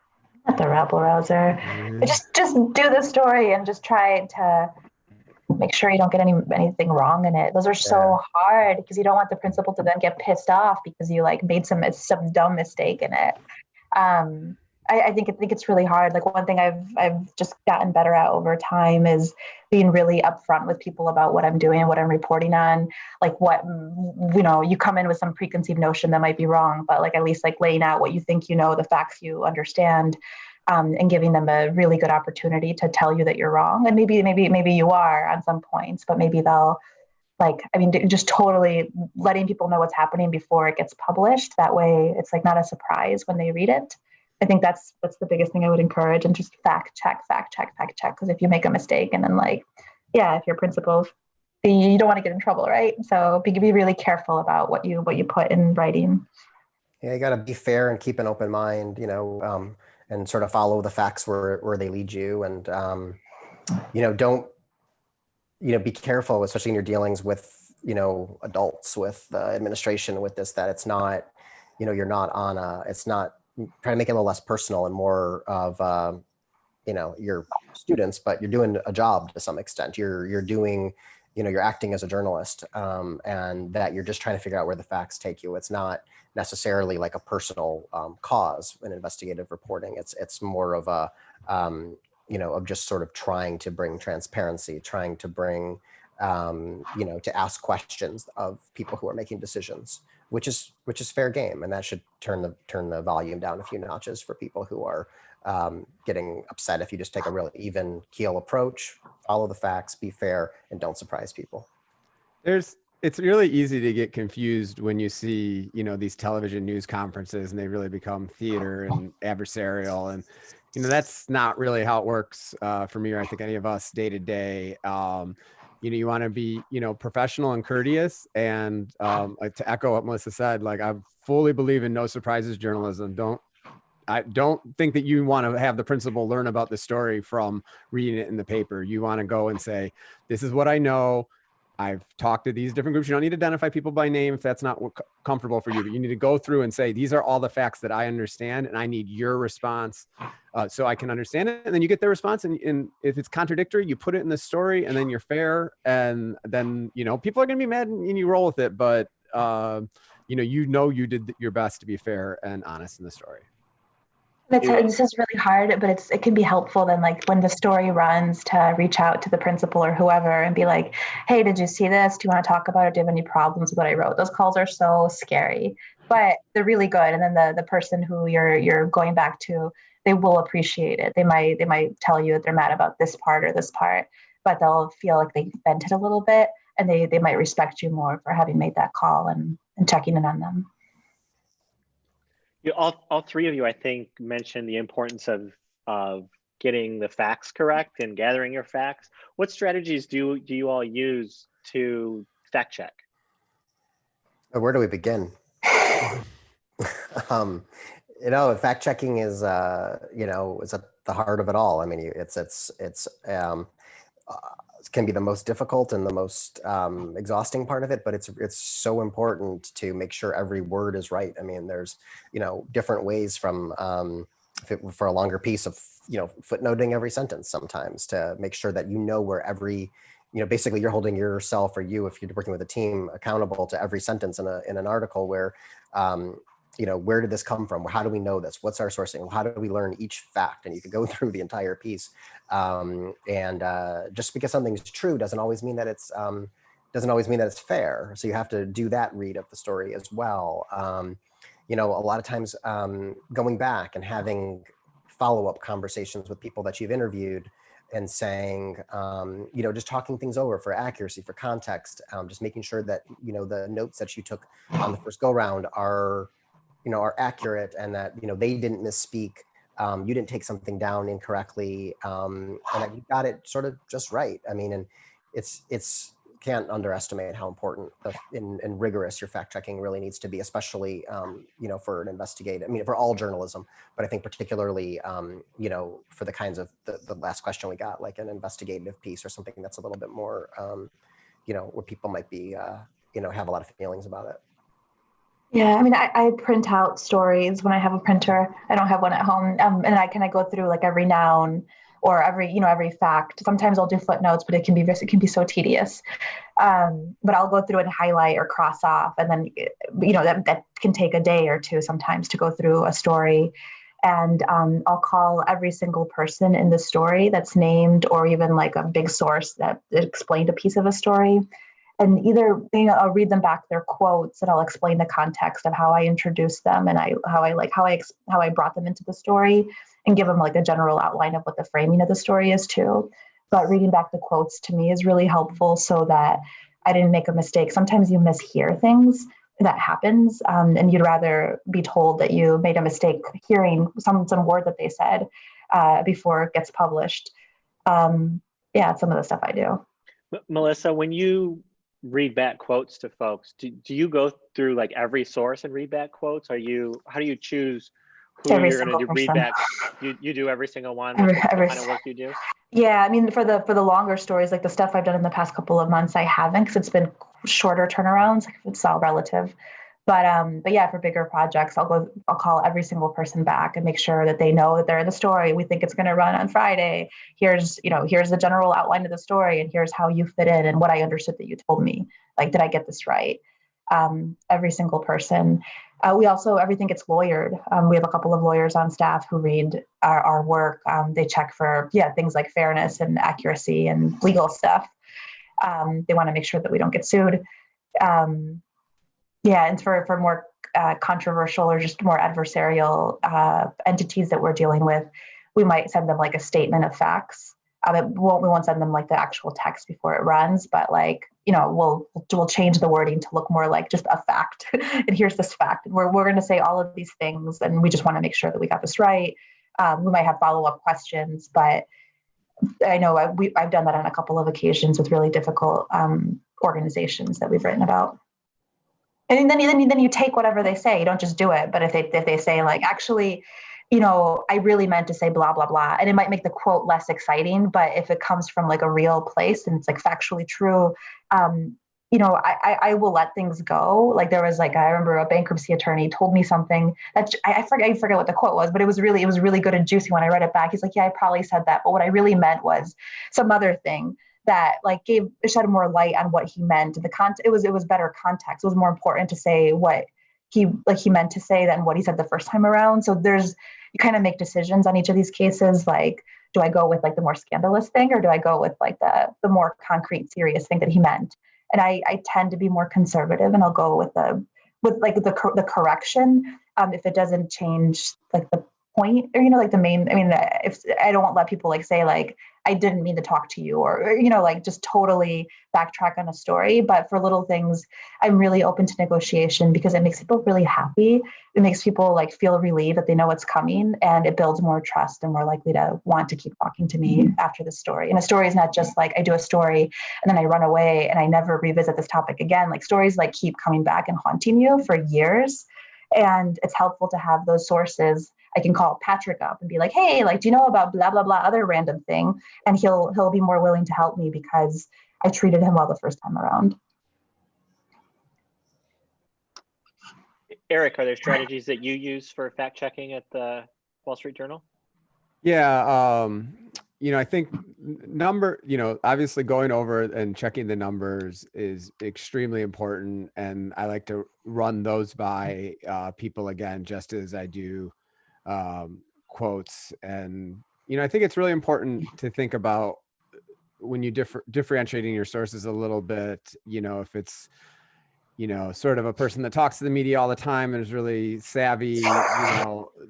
Not the rabble rouser. Mm-hmm. Just do the story and just try to make sure you don't get anything wrong in it. Those are so hard, because you don't want the principal to then get pissed off because you like made some dumb mistake in it. I think it's really hard. Like one thing I've just gotten better at over time is being really upfront with people about what I'm doing, what I'm reporting on, like what, you come in with some preconceived notion that might be wrong, but like at least like laying out what you think, the facts you understand, and giving them a really good opportunity to tell you that you're wrong. And maybe you are on some points, but maybe they'll like, I mean, just totally letting people know what's happening before it gets published. That way it's like not a surprise when they read it. I think that's the biggest thing I would encourage, and just fact check. Because if you make a mistake and then like, yeah, if your principal, you don't want to get in trouble, right? So be really careful about what you put in writing. Yeah, you got to be fair and keep an open mind, and sort of follow the facts where they lead you. And, don't, be careful, especially in your dealings with, adults, with administration, with this, that it's not, you're not on it's not, try to make it a little less personal and more of, your students, but you're doing a job to some extent. You're doing, you're acting as a journalist, and that you're just trying to figure out where the facts take you. It's not necessarily like a personal cause in investigative reporting. It's more of a, of just sort of trying to bring transparency, trying to bring, to ask questions of people who are making decisions, which is fair game, and that should turn the volume down a few notches for people who are getting upset if you just take a really even keel approach, follow the facts, be fair, and don't surprise people. It's really easy to get confused when you see, these television news conferences, and they really become theater and adversarial. And, that's not really how it works for me, or I think any of us day to day. You want to be, professional and courteous. And like, to echo what Melissa said, like, I fully believe in no surprises journalism. I don't think that you want to have the principal learn about the story from reading it in the paper. You want to go and say, this is what I know. I've talked to these different groups. You don't need to identify people by name if that's not comfortable for you, but you need to go through and say, these are all the facts that I understand, and I need your response so I can understand it. And then you get their response. And if it's contradictory, you put it in the story, and then you're fair. And then, people are going to be mad, and you roll with it. But, you did your best to be fair and honest in the story. This is really hard, but it can be helpful then, like when the story runs, to reach out to the principal or whoever and be like, hey, did you see this? Do you want to talk about it? Do you have any problems with what I wrote? Those calls are so scary, but they're really good. And then the person who you're going back to, they will appreciate it. They might tell you that they're mad about this part or this part, but they'll feel like they vented a little bit, and they might respect you more for having made that call and checking in on them. All three of you, I think, mentioned the importance of getting the facts correct and gathering your facts. What strategies do you all use to fact check? Where do we begin? Fact checking is, is at the heart of it all. I mean, it can be the most difficult and the most exhausting part of it, but it's so important to make sure every word is right. I mean, there's, different ways from for a longer piece of, footnoting every sentence sometimes to make sure that where every, basically you're holding yourself, or you, if you're working with a team, accountable to every sentence in an article where, where did this come from? How do we know this? What's our sourcing? How do we learn each fact? And you could go through the entire piece. Just because something's true doesn't always mean that it's fair. So you have to do that read of the story as well. A lot of times going back and having follow-up conversations with people that you've interviewed and saying, just talking things over for accuracy, for context, just making sure that, the notes that you took on the first go round are accurate, and that, they didn't misspeak. You didn't take something down incorrectly, and that you got it sort of just right. I mean, and it's can't underestimate how important and rigorous your fact checking really needs to be, especially, for an investigative, I mean, for all journalism, but I think particularly, for the kinds of the last question we got, like an investigative piece or something that's a little bit more, where people might be, have a lot of feelings about it. Yeah, I mean, I print out stories when I have a printer. I don't have one at home, and I go through like every noun or every fact. Sometimes I'll do footnotes, but it can be so tedious. But I'll go through and highlight or cross off, and then that can take a day or two sometimes to go through a story. And I'll call every single person in the story that's named, or even like a big source that explained a piece of a story. And either I'll read them back their quotes, and I'll explain the context of how I introduced them and how I brought them into the story, and give them like a general outline of what the framing of the story is too. But reading back the quotes to me is really helpful, so that I didn't make a mistake. Sometimes you mishear things. That happens, and you'd rather be told that you made a mistake hearing some word that they said before it gets published. Yeah, some of the stuff I do. Melissa, when you read back quotes to folks, do you go through like every source and read back quotes? How do you choose who Every you're going to single read person. back? You do every single one. Every- What's the every- kind of work you do? Yeah, I mean, for the longer stories, like the stuff I've done in the past couple of months, I haven't, because it's been shorter turnarounds. It's all relative. But yeah, for bigger projects, I'll call every single person back and make sure that they know that they're in the story. We think it's going to run on Friday. Here's the general outline of the story, and here's how you fit in and what I understood that you told me. Like, did I get this right? Every single person. We also, everything gets lawyered. We have a couple of lawyers on staff who read our work. They check for things like fairness and accuracy and legal stuff. They want to make sure that we don't get sued. And for more controversial or just more adversarial entities that we're dealing with, we might send them like a statement of facts. We won't send them like the actual text before it runs, but we'll change the wording to look more like just a fact. And here's this fact. We're going to say all of these things, and we just want to make sure that we got this right. We might have follow-up questions, but I know I've done that on a couple of occasions with really difficult organizations that we've written about. And then you take whatever they say. You don't just do it. But if they say like, actually, I really meant to say blah, blah, blah. And it might make the quote less exciting. But if it comes from like a real place and it's like factually true, I will let things go. Like there was I remember a bankruptcy attorney told me something that I forget what the quote was, but it was really good and juicy when I read it back. He's like, yeah, I probably said that. But what I really meant was some other thing that shed more light on what he meant. It was better context. It was more important to say what he meant to say than what he said the first time around. So you kind of make decisions on each of these cases. Like, do I go with like the more scandalous thing, or do I go with like the more concrete, serious thing that he meant? And I tend to be more conservative, and I'll go with the correction if it doesn't change like the point, or like the main. I mean, if I don't let people say like I didn't mean to talk to you, or just totally backtrack on a story. But for little things, I'm really open to negotiation because it makes people really happy. It makes people feel relieved that they know what's coming, and it builds more trust and more likely to want to keep talking to me after the story. And a story is not just like I do a story and then I run away and I never revisit this topic again. Like stories keep coming back and haunting you for years. And it's helpful to have those sources. I can call Patrick up and be like, hey, do you know about blah, blah, blah, other random thing? And he'll be more willing to help me because I treated him well the first time around. Eric, are there strategies that you use for fact checking at the Wall Street Journal? Yeah. I think obviously going over and checking the numbers is extremely important. And I like to run those by people again, just as I do quotes. And, I think it's really important to think about when you differentiating your sources a little bit, if it's, sort of a person that talks to the media all the time and is really savvy,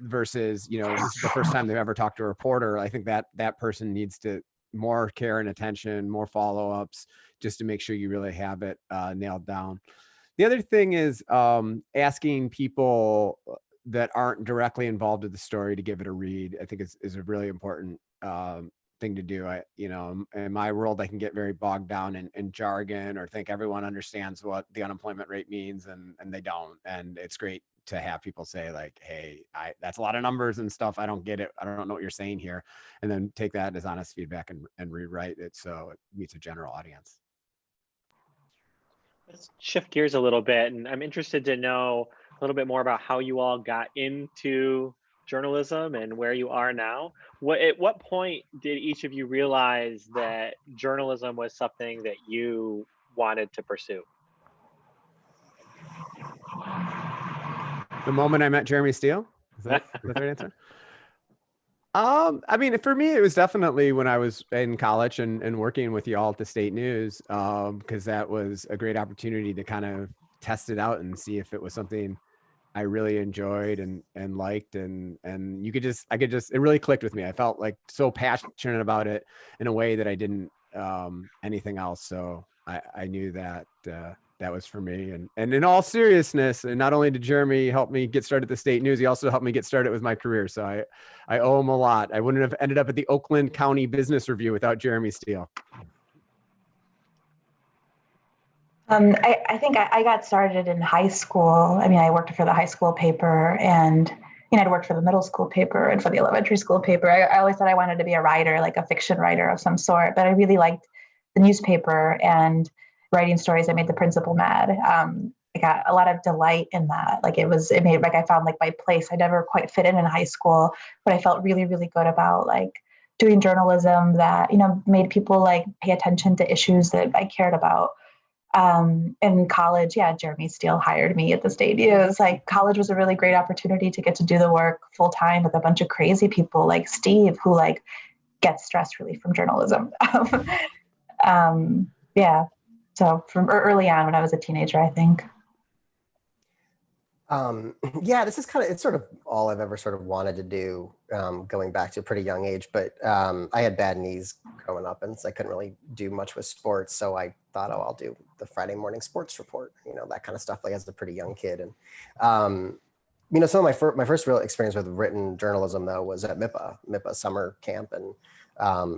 versus, this is the first time they've ever talked to a reporter. I think that person needs to more care and attention, more follow-ups, just to make sure you really have it nailed down. The other thing is asking people that aren't directly involved with the story to give it a read. I think is a really important thing to do. In my world, I can get very bogged down in jargon or think everyone understands what the unemployment rate means, and they don't. And it's great to have people say like, hey, that's a lot of numbers and stuff. I don't get it. I don't know what you're saying here. And then take that as honest feedback and rewrite it so it meets a general audience. Let's shift gears a little bit. And I'm interested to know a little bit more about how you all got into journalism and where you are now. At what point did each of you realize that journalism was something that you wanted to pursue? The moment I met Jeremy Steele? Is that the right answer? I mean, for me, it was definitely when I was in college and working with y'all at the State News, because that was a great opportunity to kind of test it out and see if it was something I really enjoyed and liked, and it really clicked with me. I felt so passionate about it in a way that I didn't anything else. So I knew that that was for me. And in all seriousness, and not only did Jeremy help me get started at the State News, he also helped me get started with my career. So I owe him a lot. I wouldn't have ended up at the Oakland County Business Review without Jeremy Steele. I think I got started in high school. I mean, I worked for the high school paper, and I'd worked for the middle school paper and for the elementary school paper. I always thought I wanted to be a writer, like a fiction writer of some sort, but I really liked the newspaper and writing stories that made the principal mad. I got a lot of delight in that. Like it made like I found like my place. I never quite fit in high school, but I felt really, really good about like doing journalism that, made people like pay attention to issues that I cared about. In college, yeah, Jeremy Steele hired me at the State News. Like college was a really great opportunity to get to do the work full time with a bunch of crazy people like Steve, who like gets stress relief from journalism. Yeah. So from early on when I was a teenager, I think. Yeah, this is it's sort of all I've ever sort of wanted to do, going back to a pretty young age, but I had bad knees growing up, and so I couldn't really do much with sports. So I thought, oh, I'll do the Friday morning sports report, that kind of stuff, like as a pretty young kid. And, some of my first real experience with written journalism though, was at MIPA summer camp. And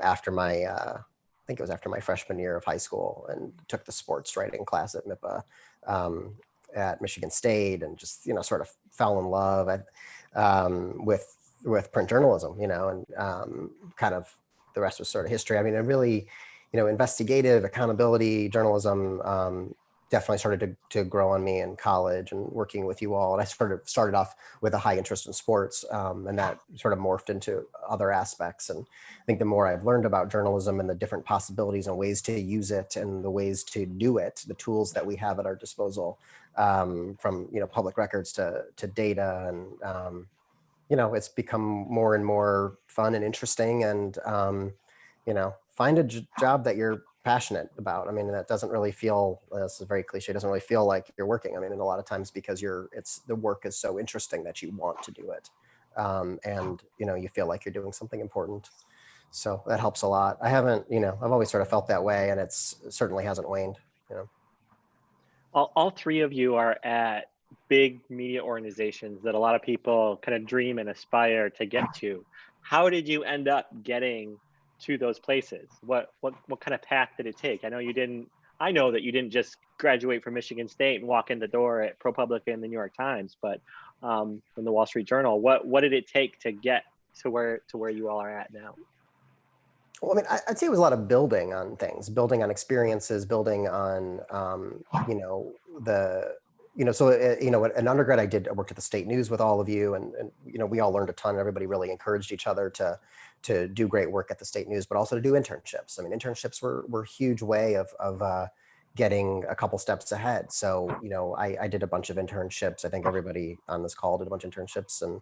after I think it was after my freshman year of high school, and took the sports writing class at MIPA, at Michigan State, and just, sort of fell in love with print journalism, and kind of the rest was sort of history. I mean, it really, investigative accountability journalism definitely started to grow on me in college and working with you all. And I started off with a high interest in sports, and that sort of morphed into other aspects. And I think the more I've learned about journalism and the different possibilities and ways to use it and the ways to do it, the tools that we have at our disposal, from public records to data, and it's become more and more fun and interesting. And find a job that you're passionate about. I mean, that doesn't really feel, this is very cliche, it doesn't really feel like you're working. I mean, and a lot of times because the work is so interesting that you want to do it, and you feel like you're doing something important. So that helps a lot. I've always sort of felt that way, and it certainly hasn't waned. All three of you are at big media organizations that a lot of people kind of dream and aspire to get to. How did you end up getting to those places? What kind of path did it take? I know that you didn't just graduate from Michigan State and walk in the door at ProPublica and the New York Times, but from the Wall Street Journal. What did it take to get to where you all are at now? Well, I mean, I'd say it was a lot of building on things, building on experiences, building on, an undergrad I worked at the State News with all of you, and we all learned a ton. Everybody really encouraged each other to do great work at the State News, but also to do internships. I mean, internships were a huge way of getting a couple steps ahead. So, I did a bunch of internships. I think everybody on this call did a bunch of internships, and,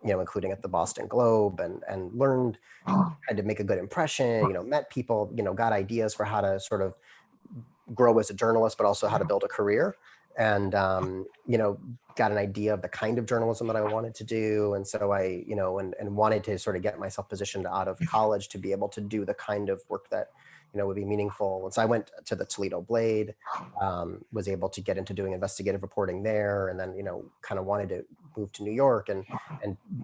including at the Boston Globe, and learned how to make a good impression, met people, got ideas for how to sort of grow as a journalist, but also how to build a career. And, got an idea of the kind of journalism that I wanted to do. And so I, and wanted to sort of get myself positioned out of college to be able to do the kind of work that, would be meaningful. And so I went to the Toledo Blade, was able to get into doing investigative reporting there, and then, kind of wanted to move to New York and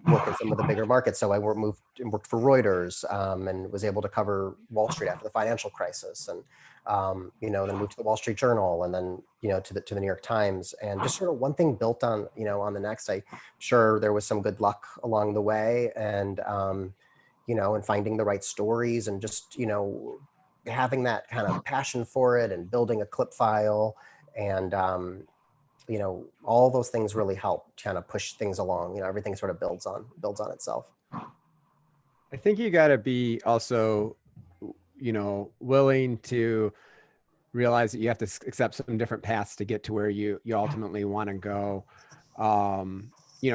work in some of the bigger markets. So I moved and worked for Reuters, and was able to cover Wall Street after the financial crisis, and then moved to the Wall Street Journal, and then, to the New York Times, and just sort of one thing built on, on the next. I'm sure there was some good luck along the way, and, and finding the right stories, and just, having that kind of passion for it, and building a clip file, and, all those things really help kind of push things along. Everything sort of builds on itself. I think you got to be also, willing to realize that you have to accept some different paths to get to where you ultimately want to go.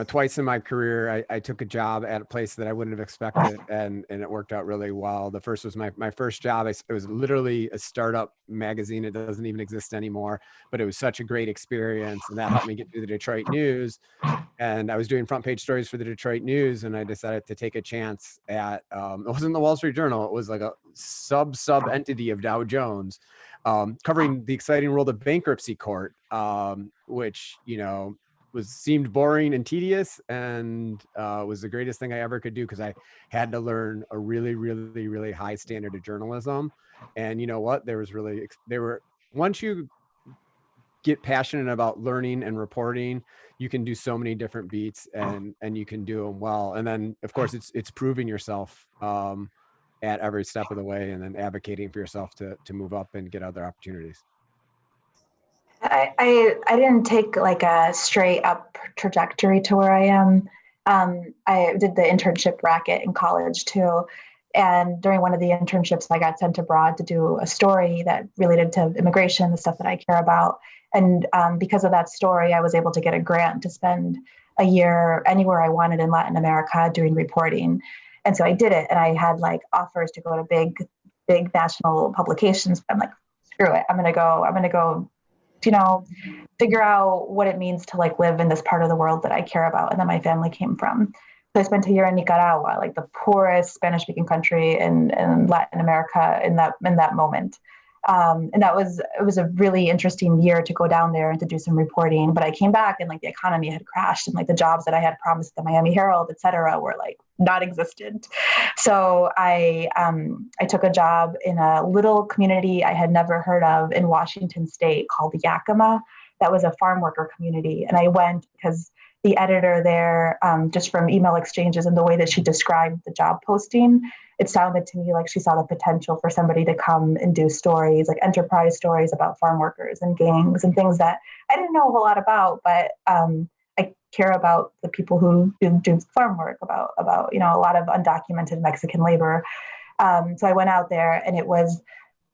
twice in my career, I took a job at a place that I wouldn't have expected, and it worked out really well. The first was my first job. It was literally a startup magazine. It doesn't even exist anymore, but it was such a great experience, and that helped me get through the Detroit News. And I was doing front page stories for the Detroit News, and I decided to take a chance at, it wasn't the Wall Street Journal. It was like a sub entity of Dow Jones, covering the exciting world of bankruptcy court, which, seemed boring and tedious, and was the greatest thing I ever could do, because I had to learn a really, really, really high standard of journalism. And you know what? Once you get passionate about learning and reporting, you can do so many different beats, and you can do them well. And then of course it's proving yourself at every step of the way, and then advocating for yourself to move up and get other opportunities. I didn't take like a straight up trajectory to where I am. I did the internship bracket in college too. And during one of the internships, I got sent abroad to do a story that related to immigration, the stuff that I care about. And because of that story, I was able to get a grant to spend a year anywhere I wanted in Latin America doing reporting. And so I did it, and I had like offers to go to big national publications. But I'm like, screw it. I'm going to go, figure out what it means to like live in this part of the world that I care about and that my family came from. So I spent a year in Nicaragua, like the poorest Spanish-speaking country in Latin America in that moment. And it was a really interesting year to go down there and to do some reporting. But I came back and like the economy had crashed, and like the jobs that I had promised the Miami Herald, et cetera, were like not existent. So I took a job in a little community I had never heard of in Washington State called Yakima. That was a farm worker community. And I went because the editor there, just from email exchanges and the way that she described the job posting, it sounded to me like she saw the potential for somebody to come and do stories, like enterprise stories about farm workers and gangs and things that I didn't know a whole lot about, but I care about the people who do farm work, about a lot of undocumented Mexican labor. So I went out there, and it was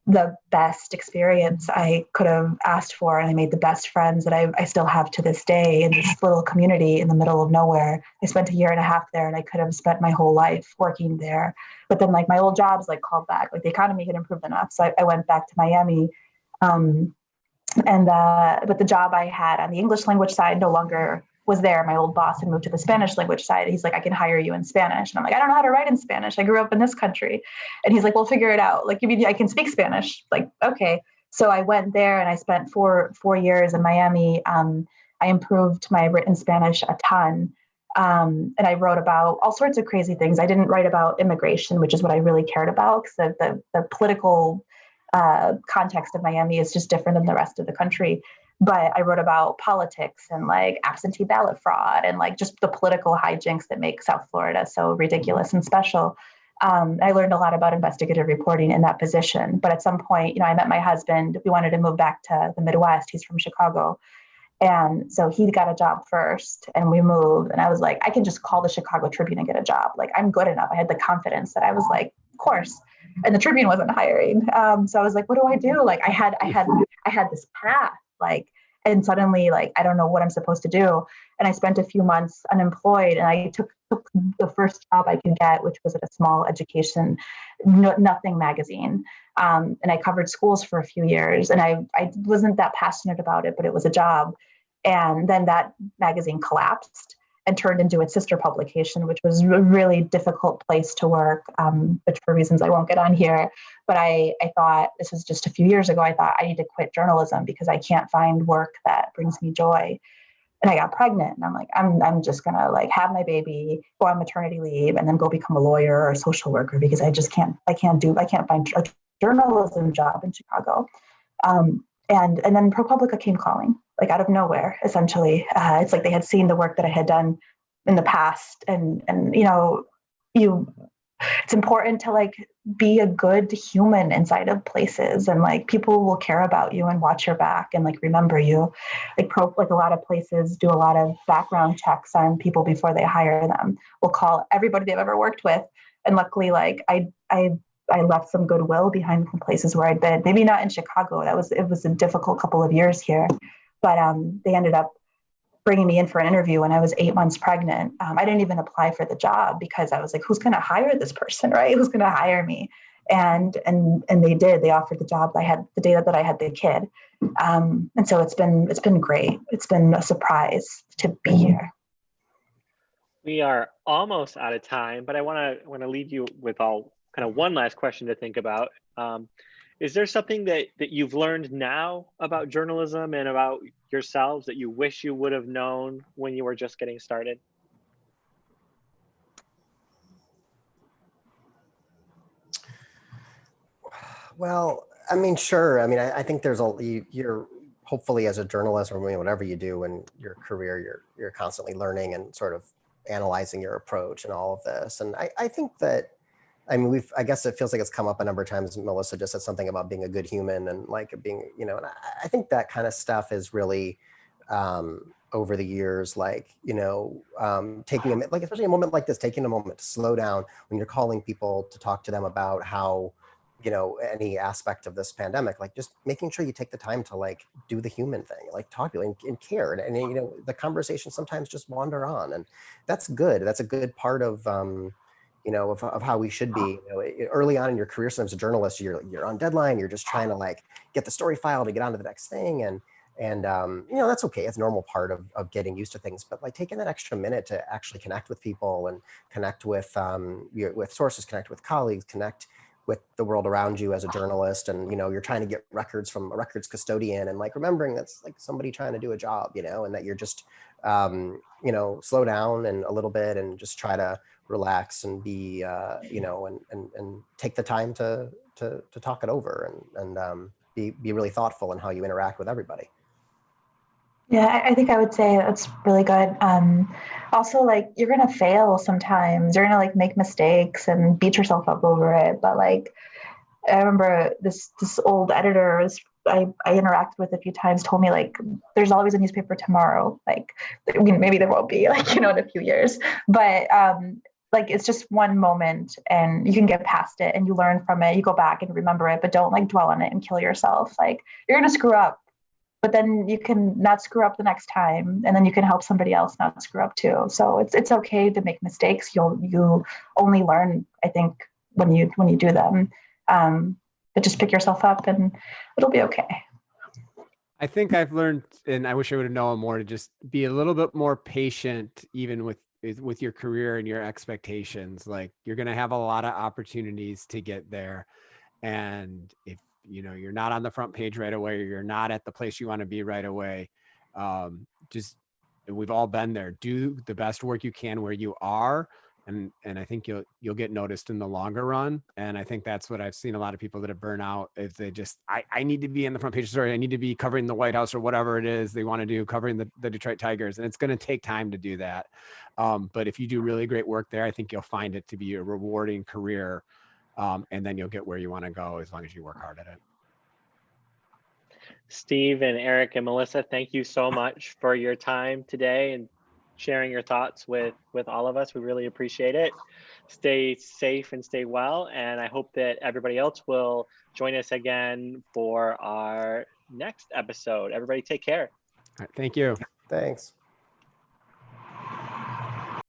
the best experience I could have asked for. And I made the best friends that I still have to this day in this little community in the middle of nowhere. I spent a year and a half there, and I could have spent my whole life working there. But then like my old jobs like called back, like the economy had improved enough. So I went back to Miami. But the job I had on the English language side no longer was there. My old boss had moved to the Spanish language side. He's like, I can hire you in Spanish. And I'm like, I don't know how to write in Spanish. I grew up in this country. And he's like, well, figure it out. Like, I can speak Spanish. Like, okay. So I went there, and I spent four years in Miami. I improved my written Spanish a ton. And I wrote about all sorts of crazy things. I didn't write about immigration, which is what I really cared about, because the political context of Miami is just different than the rest of the country. But I wrote about politics and like absentee ballot fraud and like just the political hijinks that make South Florida so ridiculous and special. I learned a lot about investigative reporting in that position. But at some point, I met my husband. We wanted to move back to the Midwest. He's from Chicago. And so he got a job first, and we moved. And I was like, I can just call the Chicago Tribune and get a job. Like, I'm good enough. I had the confidence that I was like, of course. And the Tribune wasn't hiring. So I was like, what do I do? Like, I had this path, like, and suddenly, like, I don't know what I'm supposed to do. And I spent a few months unemployed, and I took the first job I could get, which was at a small education, nothing magazine. And I covered schools for a few years, and I wasn't that passionate about it, but it was a job. And then that magazine collapsed and turned into its sister publication, which was a really difficult place to work, which for reasons I won't get on here. But I thought, this was just a few years ago, I thought I need to quit journalism because I can't find work that brings me joy. And I got pregnant, and I'm like, I'm just gonna like have my baby, go on maternity leave, and then go become a lawyer or a social worker, because I can't find a journalism job in Chicago. And then ProPublica came calling, like out of nowhere, essentially. It's like they had seen the work that I had done in the past, and it's important to like be a good human inside of places, and like people will care about you and watch your back and like remember you. Like a lot of places do a lot of background checks on people before they hire them. We'll call everybody they've ever worked with, and luckily, like I left some goodwill behind from places where I'd been. Maybe not in Chicago. It was a difficult couple of years here, but they ended up bringing me in for an interview when I was 8 months pregnant. I didn't even apply for the job because I was like, who's going to hire this person, right? Who's going to hire me? And they did. They offered the job. I had the day that I had the kid, and so it's been great. It's been a surprise to be here. We are almost out of time, but I want to leave you with one last question to think about. Is there something that you've learned now about journalism and about yourselves that you wish you would have known when you were just getting started? Well, I mean, sure. I mean, I think there's you're hopefully as a journalist or whatever you do in your career, you're constantly learning and sort of analyzing your approach and all of this. And I think that, I mean, I guess it feels like it's come up a number of times. Melissa just said something about being a good human and like being, and I think that kind of stuff is really, over the years, like, taking like, especially a moment like this, taking a moment to slow down when you're calling people to talk to them about how, any aspect of this pandemic, like just making sure you take the time to like do the human thing, like talk to you and care. And the conversation sometimes just wander on, and that's good. That's a good part of, of how we should be. Early on in your career, sometimes as a journalist, you're on deadline. You're just trying to like get the story filed to get on to the next thing. And that's okay. It's a normal part of getting used to things, but like taking that extra minute to actually connect with people and connect with sources, connect with colleagues, connect with the world around you as a journalist. And, you're trying to get records from a records custodian and like remembering that's like somebody trying to do a job, and that you're just, slow down and a little bit and just try to relax and be, and take the time to talk it over and be really thoughtful in how you interact with everybody. Yeah, I think I would say that's really good. Also, like, you're gonna fail sometimes. You're gonna like make mistakes and beat yourself up over it. But like, I remember this old editor I interacted with a few times told me like, there's always a newspaper tomorrow. Like, I mean, maybe there won't be like, in a few years, but like, it's just one moment and you can get past it and you learn from it. You go back and remember it, but don't like dwell on it and kill yourself. Like, you're gonna screw up, but then you can not screw up the next time, and then you can help somebody else not screw up too. So it's okay to make mistakes. You only learn, I think, when you do them. But just pick yourself up and it'll be okay. I think I've learned, and I wish I would have known more, to just be a little bit more patient, even with your career and your expectations. Like, you're going to have a lot of opportunities to get there. And if you're not on the front page right away, or you're not at the place you want to be right away, we've all been there. Do the best work you can where you are. And I think you'll get noticed in the longer run. And I think that's what I've seen a lot of people that have burned out, is they just, I need to be in the front page story. I need to be covering the White House or whatever it is they want to do, covering the Detroit Tigers. And it's going to take time to do that. But if you do really great work there, I think you'll find it to be a rewarding career. And then you'll get where you want to go as long as you work hard at it. Steve and Eric and Melissa, thank you so much for your time today and sharing your thoughts with all of us. We really appreciate it. Stay safe and stay well. And I hope that everybody else will join us again for our next episode. Everybody take care. All right, thank you. Thanks.